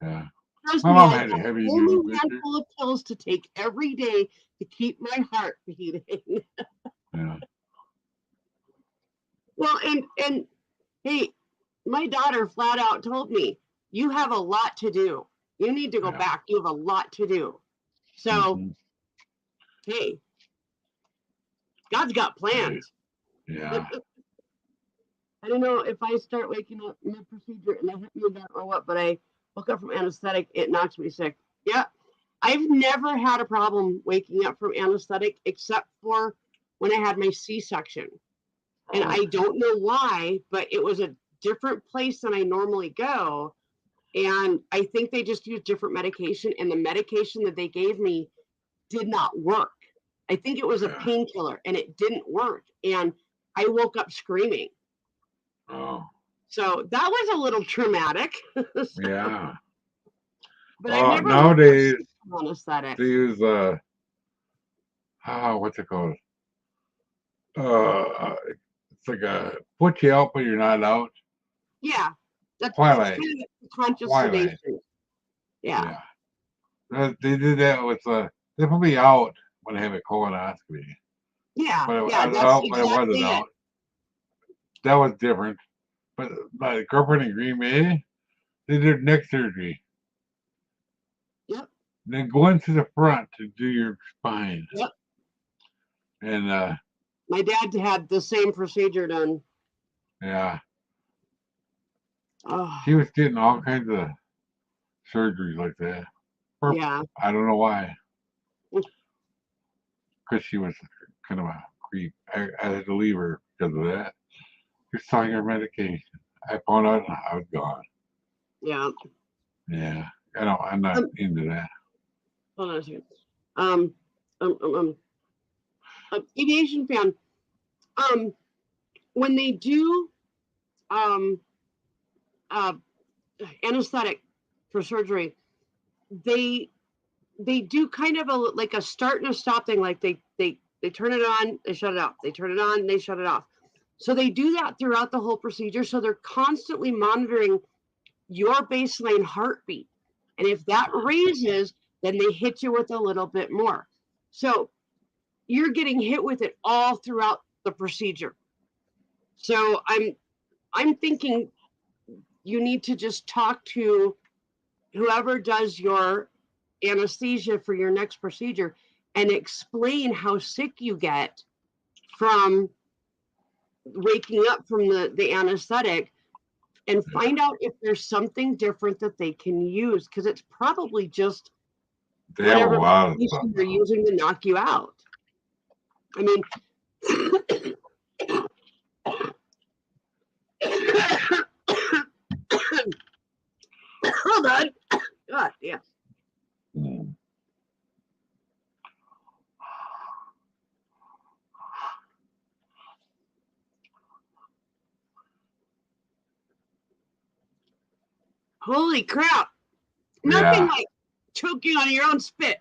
Yeah. Trust My me, mom I had got a a heavy whole duty new wheelchair. handful of pills to take every day to keep my heart beating. Yeah. Well, and hey, my daughter flat out told me, you have a lot to do. You need to go Yeah. back. You have a lot to do. So, hey, God's got plans. Yeah. I don't know if I start waking up mid procedure and I hit me again or what, but I woke up from anesthetic, it knocks me sick. Yeah. I've never had a problem waking up from anesthetic except for when I had my C-section. And I don't know why, but it was a different place than I normally go. And I think they just used different medication, and the medication that they gave me did not work. I think it was a painkiller and it didn't work. And I woke up screaming. Oh. So that was a little traumatic. Yeah. But I've never nowadays anesthetic. they use what's it called? It's like a put you out but you're not out. Yeah. That's Twilight. kind of conscious Twilight. sedation. Yeah. They did that with they put me out when I have a colonoscopy. Yeah. But Yeah. I That's wasn't exactly it. out. That was different. But my girlfriend in Green Bay, they did neck surgery. Yep. Then go into the front to do your spine. Yep. And my dad had the same procedure done. Yeah. Oh. She was getting all kinds of surgeries like that. Yeah. I don't know why. Because she was kind of a creep. I had to leave her because of that. Just talking her medication. I found out and I was gone. Yeah. Yeah. I'm not into that. Hold on a second. Aviation fan. When they do anesthetic for surgery, they do kind of like a start and a stop thing. Like they turn it on, they shut it off. They turn it on, they shut it off. So they do that throughout the whole procedure. So they're constantly monitoring your baseline heartbeat. And if that raises, then they hit you with a little bit more. So you're getting hit with it all throughout the procedure. So I'm thinking you need to just talk to whoever does your anesthesia for your next procedure and explain how sick you get from waking up from the anesthetic, and find out if there's something different that they can use, because it's probably just They have a whatever lot of stuff. medication they're using to knock you out. I mean, hold on. God, yeah. Mm. Holy crap. Nothing Yeah. like choking on your own spit.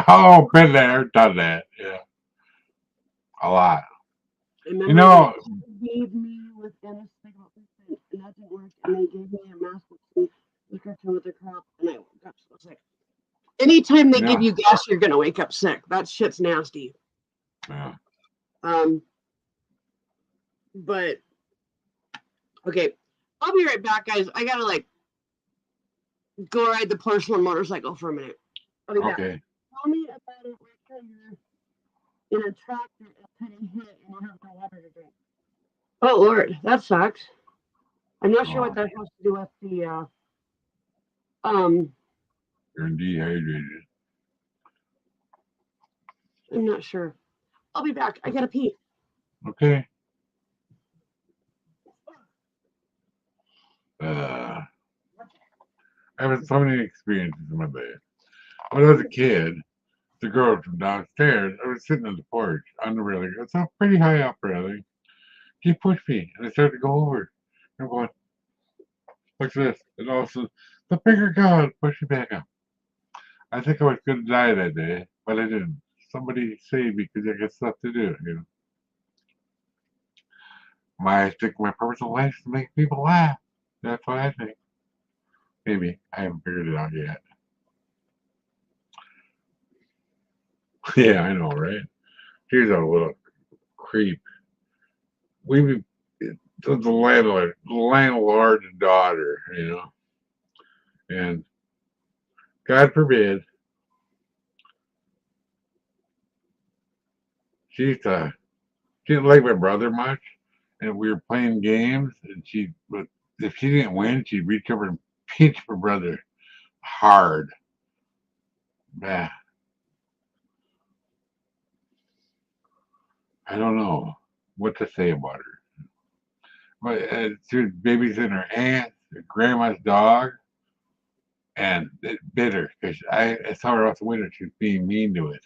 Oh, been there, done that. Yeah. A lot. Remember You know, they gave me with anesthetic, and that didn't work, and they gave me a mask with with the crap, and I got so sick. Anytime they Yeah. give you gas, you're gonna wake up sick. That shit's nasty. yeah. But okay, I'll be right back, guys. I gotta like go ride the porcelain motorcycle for a minute. I'll be back. Okay. Tell me about it where you're in a tractor and putting hit and you have no water to drink. Oh Lord, that sucks. I'm not sure Oh, what that has to do with the you're dehydrated. I'm not sure. I'll be back. I gotta pee. Okay. I have so many experiences in my day. When I was a kid, the girl from downstairs, I was sitting on the porch on the railing. It's up pretty high up railing. She pushed me, and I started to go over. I'm going like this, and also the bigger God pushed me back up. I think I was going to die that day, but I didn't. Somebody saved me because I got stuff to do. You know, I think my purpose in life is to make people laugh. That's what I think. Maybe I haven't figured it out yet. Yeah, I know, right? Here's a little creep. We the landlord's daughter, you know, and God forbid she didn't like my brother much, and we were playing games, and but if she didn't win, she'd reach over and pinch my brother hard. Yeah, I don't know what to say about her. But she was babysitting her aunt, her grandma's dog, and it bit her because I saw her out the window. She was being mean to it.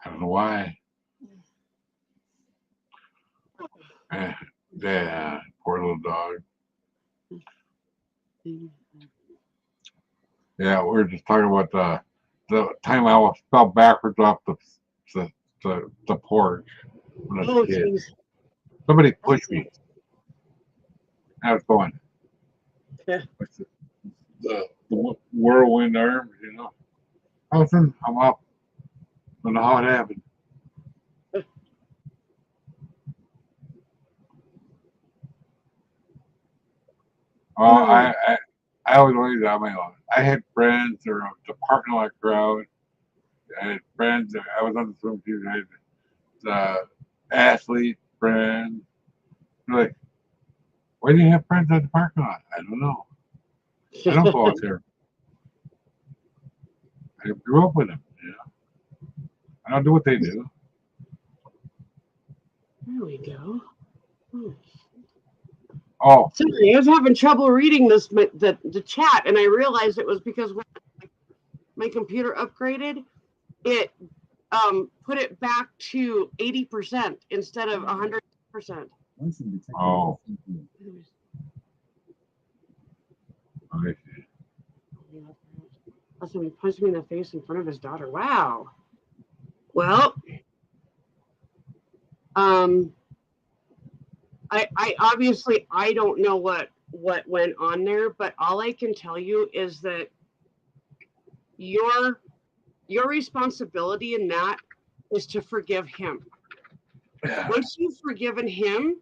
I don't know why. Uh, yeah, poor little dog. Yeah, we were just talking about the time I almost fell backwards off the the porch when I was Oh a kid. jeez. Somebody pushed me. I was going. Yeah. What's the whirlwind arms, you know. All of a sudden, I'm up. I don't know how it happened. Oh, I always waited on my own. I had friends or the parking lot crowd. I had friends. I was on the swim team. I had athlete friends. They're like, why do you have friends at the parking lot? I don't know. I don't go out there. I grew up with them. You know, I don't do what they do. There we go. Oh, Sorry, I was having trouble reading the chat, and I realized it was because when my computer upgraded, it put it back to 80% instead of 100%. oh, I see. Also, he punched me in the face in front of his daughter. Wow. Well, I obviously I don't know what went on there, but all I can tell you is that your responsibility in that is to forgive him. Yeah. Once you've forgiven him,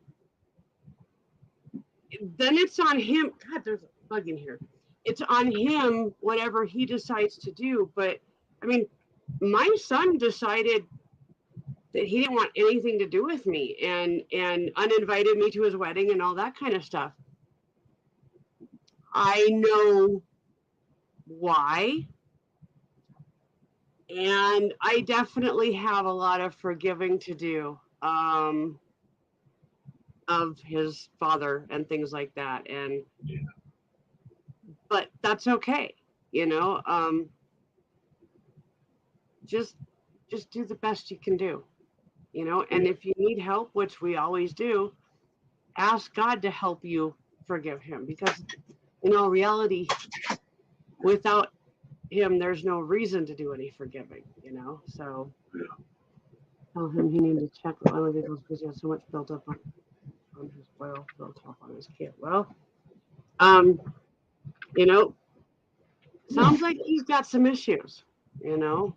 then it's on him. God, there's a bug in here. it's on him, whatever he decides to do. But I mean, my son decided that he didn't want anything to do with me and uninvited me to his wedding and all that kind of stuff. I know why. And I definitely have a lot of forgiving to do of his father and things like that. And Yeah. but that's okay, you know. Just do the best you can do, you know. And Yeah. if you need help, which we always do, ask God to help you forgive him, because in all reality, without him, there's no reason to do any forgiving, you know. So Yeah. tell him he needs to check the oil vehicles because he has so much built up on his oil built up on his kit. Well, you know, sounds like he's got some issues, you know.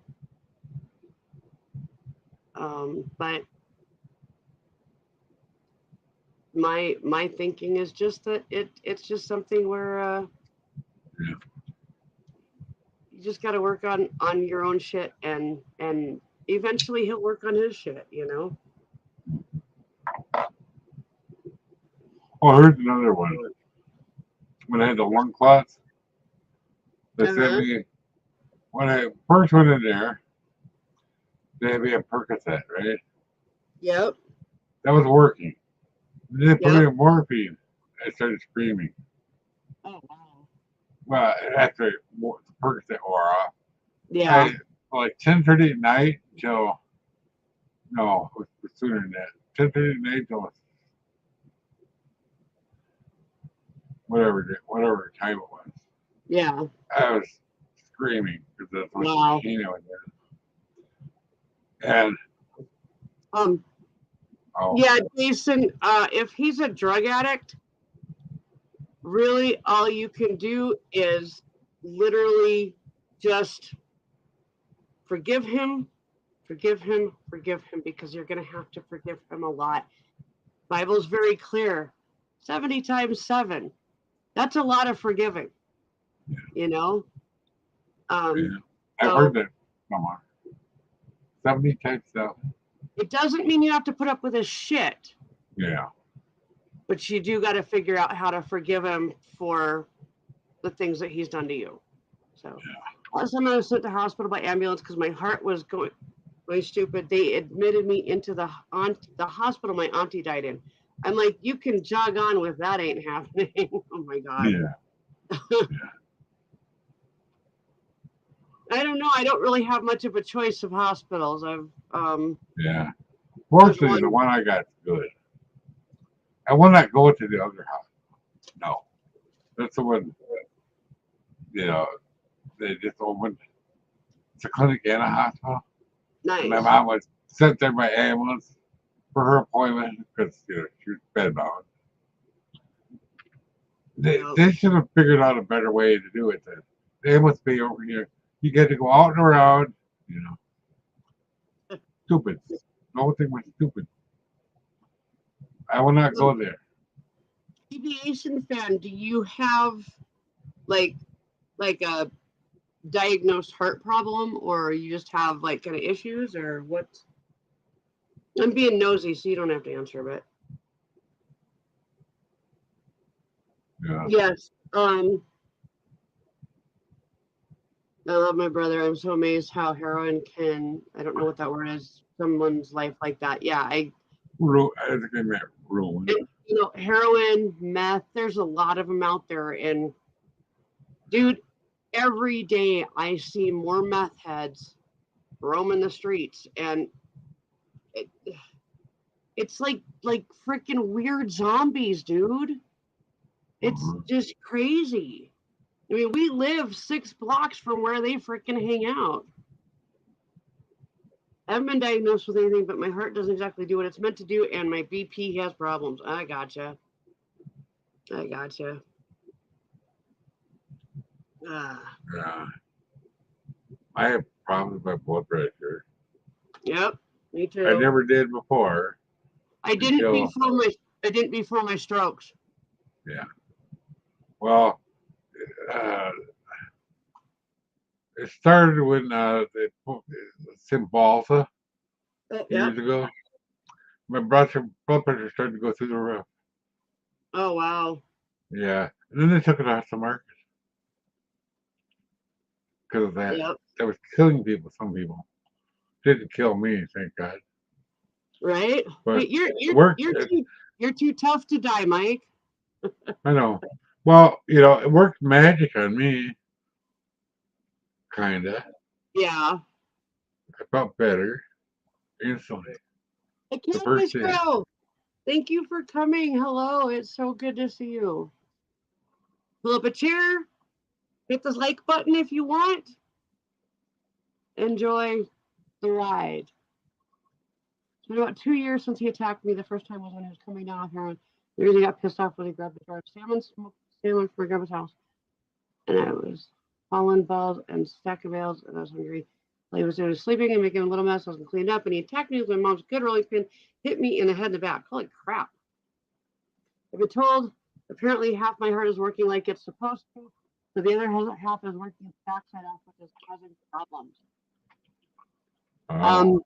But my thinking is just that it's just something where Yeah. you just got to work on your own shit, and eventually he'll work on his shit, you know. Oh, here's another one. When I had the lung clots, they sent Uh-huh. me, when I first went in there, they had me a Percocet, right? Yep. That was working. Then they put me Yep. in morphine. I started screaming. Oh wow. Well, after the Percocet wore off, Yeah. like 10:30 at night till, no, it was sooner than that. 10:30 at night till whatever time it was. Yeah. I was screaming because that's what Wow. pain I was in. And oh Yeah, Jason, if he's a drug addict, really all you can do is literally just forgive him, forgive him, forgive him, because you're going to have to forgive him a lot. Bible's very clear. 70 times 7. That's a lot of forgiving, you know? yeah, Um, I've so heard that. Come on, 70 type stuff. it doesn't mean you have to put up with his shit, Yeah, but you do got to figure out how to forgive him for the things that he's done to you. So last time I was sent to hospital by ambulance because my heart was going stupid. They admitted me into the hospital my auntie died in. I'm like, you can jog on with that ain't happening. Oh my god. yeah, I don't know. I don't really have much of a choice of hospitals. I've yeah. there's Fortunately, the one. one I got is good. I will not go to the other house. No, that's the one. You know, they just opened. It's a clinic and a hospital. And my Nice. mom was sent there by ambulance for her appointment because she was bedbound. Yep. They should have figured out a better way to do it. Then they must be over here. You get to go out and around. You know, stupid. The whole thing was stupid. I will not go there. Aviation fan, do you have like a diagnosed heart problem, or you just have like kind of issues, or what? I'm being nosy, so you don't have to answer, but Yeah, yes. I love my brother. I'm so amazed how heroin can, I don't know what that word is, someone's life like that. Yeah, I think I meant ruin. you know, heroin, meth, there's a lot of them out there. And dude, every day I see more meth heads roaming the streets, and it, it's like freaking weird zombies, dude. It's Mhm. just crazy. I mean, we live 6 blocks from where they freaking hang out. I haven't been diagnosed with anything, but my heart doesn't exactly do what it's meant to do, and my BP has problems. I gotcha. I gotcha. Ah, Yeah, I have problems with my blood pressure. yep, me I too. never did before I didn't until before my strokes. yeah. Well, it started when they put Cymbalta Oh, yeah. years ago. My blood pressure started to go through the roof. Oh, wow. Yeah, and then they took it off the market because of that. Yep. That was killing people. Some people didn't kill me, thank God. Right? But You're it worked. you're too tough to die, Mike. I know. Well, it worked magic on me, kinda. Yeah. I felt better instantly. The The Cannabis first day. Grow. Thank you for coming. Hello. It's so good to see you. Pull up a chair. Hit the like button if you want. Enjoy the ride. It's been about 2 years since he attacked me. The first time was when he was coming down off heroin. The reason he got pissed off when he grabbed the jar of salmon, smoked salmon from my grandma's house. And I was pollen balls and stack of bales, and I was hungry. While he was sleeping and making a little mess, I wasn't cleaned up, and he attacked me with my mom's good rolling pin, hit me in the head and the back. Holy crap. I've been told apparently half my heart is working like it's supposed to, so the other half is working its backside off, which is causing problems. Oh,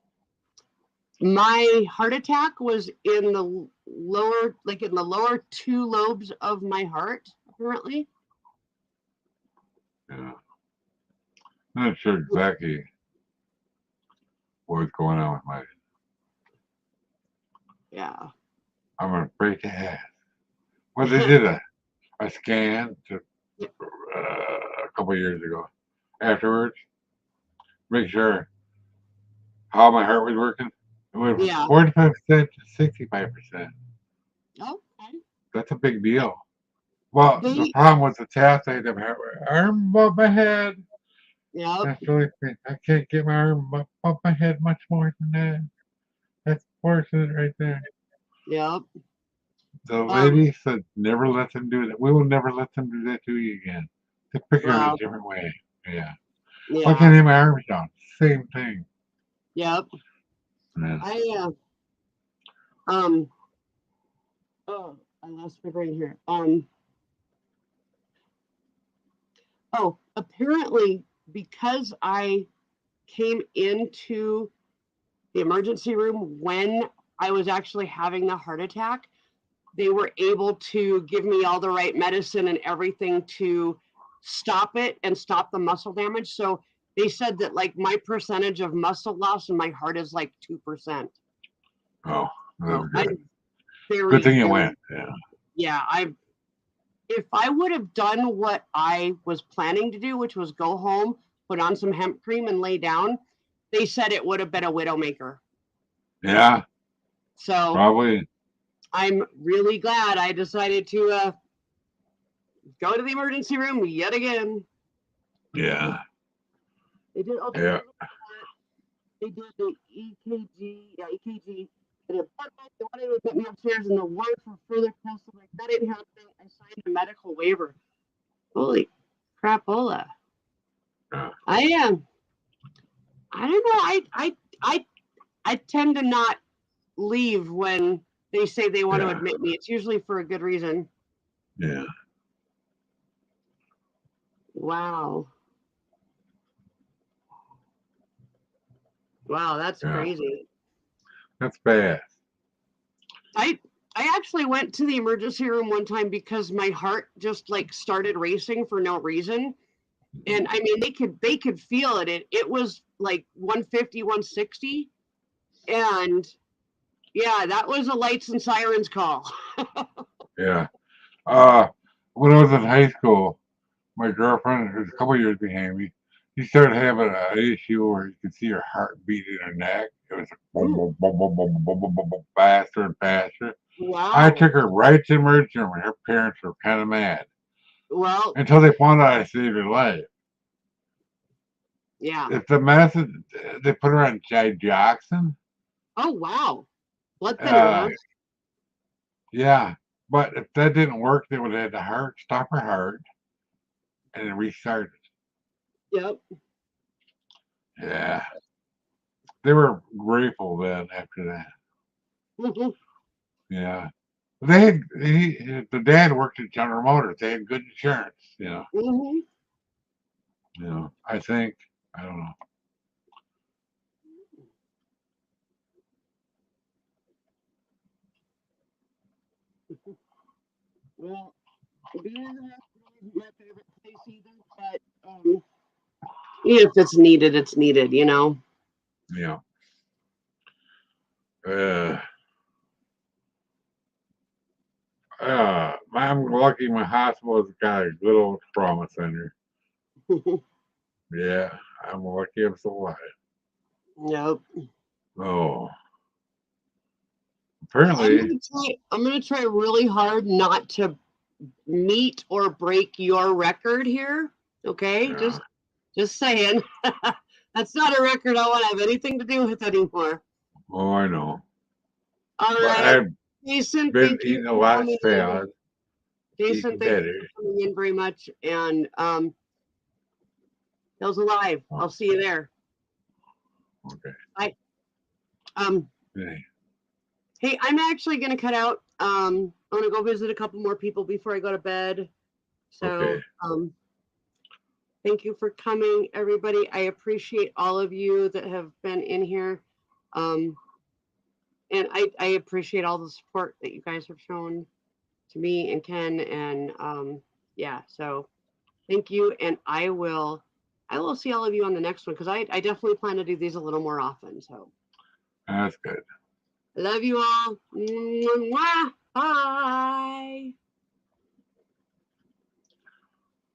My heart attack was in the lower two lobes of my heart, apparently. yeah. I'm not sure exactly what's going on with my. Yeah. I'm afraid to ask. Well, they did a scan a couple of years ago. Afterwards, make sure how my heart was working. It went from Yeah. 45% to 65%. Okay. That's a big deal. Well, the They, problem with the test, I had to have my arm above my head. yep. That's really I can't get my arm above my head much more than that. That's fortunate right there. Yep. The Um, lady said, never let them do that. We will never let them do that to you again. They pick her in a well, different way. Yeah. Why yeah. can't I have my arms down? Same thing. Yep. Yeah. Um, oh, I lost my brain here. Apparently because I came into the emergency room when I was actually having the heart attack, they were able to give me all the right medicine and everything to stop it and stop the muscle damage. So they said that like my percentage of muscle loss in my heart is like 2%. Oh, that's So good. I'm very, Good thing you very, went. Yeah. yeah. If I would have done what I was planning to do, which was go home, put on some hemp cream and lay down, they said it would have been a widowmaker. Yeah, So probably. I'm really glad I decided to go to the emergency room yet again. Yeah. They did Yeah. they did the EKG, EKG. They did blood work. They wanted to get me upstairs in the ward for further tests. I'm like, that didn't happen. I signed a medical waiver. Holy crapola. Yeah. I am. I don't know. I tend to not leave when they say they want to Yeah. admit me. It's usually for a good reason. Yeah. Wow. Wow, that's Yeah. crazy. That's bad. I I actually went to the emergency room one time because my heart just like started racing for no reason. And I mean they could feel it. It was like 150, 160. And yeah, that was a lights and sirens call. Yeah. Uh, when I was in high school, my girlfriend, who's a couple years behind me, she started having an issue where you could see her heart beat in her neck. It was like boom, Ooh, boom, boom, boom, boom, boom, boom, boom, boom, boom, faster and faster. I wow. took her right to the emergency room, and her parents were kind of mad Well, until they found out I saved her life. yeah. If the medicine they put her on digoxin, Oh wow. Blood thinner, huh? yeah. But if that didn't work, they would have had the heart stop her heart and then restart it. Yep. Yeah, they were grateful then after that. Mhm. Yeah, The dad worked at General Motors. They had good insurance, Hmm. I think, I don't know. Well, Beaver isn't my favorite place either, but if it's needed, it's needed, Yeah. Uh, I'm lucky my hospital's got a good old trauma center. Yeah, I'm lucky I'm still alive. Nope. Oh, I'm apparently, gonna try really hard not to meet or break your record here. Okay, yeah. just saying. That's not a record I want to have anything to do with anymore. Oh, I know. All But right, I've Jason, been thank you eating a for lot of coming in. salad, Jason, eating thank you better. for coming in very much. And Hill's alive. I'll see you there. Okay. Bye. Um, Hey, hey, I'm actually gonna cut out. I'm gonna go visit a couple more people before I go to bed. okay. So thank you for coming, everybody. I appreciate all of you that have been in here. And I appreciate all the support that you guys have shown to me and Ken. And yeah, so thank you. And I will see all of you on the next one because I definitely plan to do these a little more often. So That's good. I love you all. Mwah. Bye.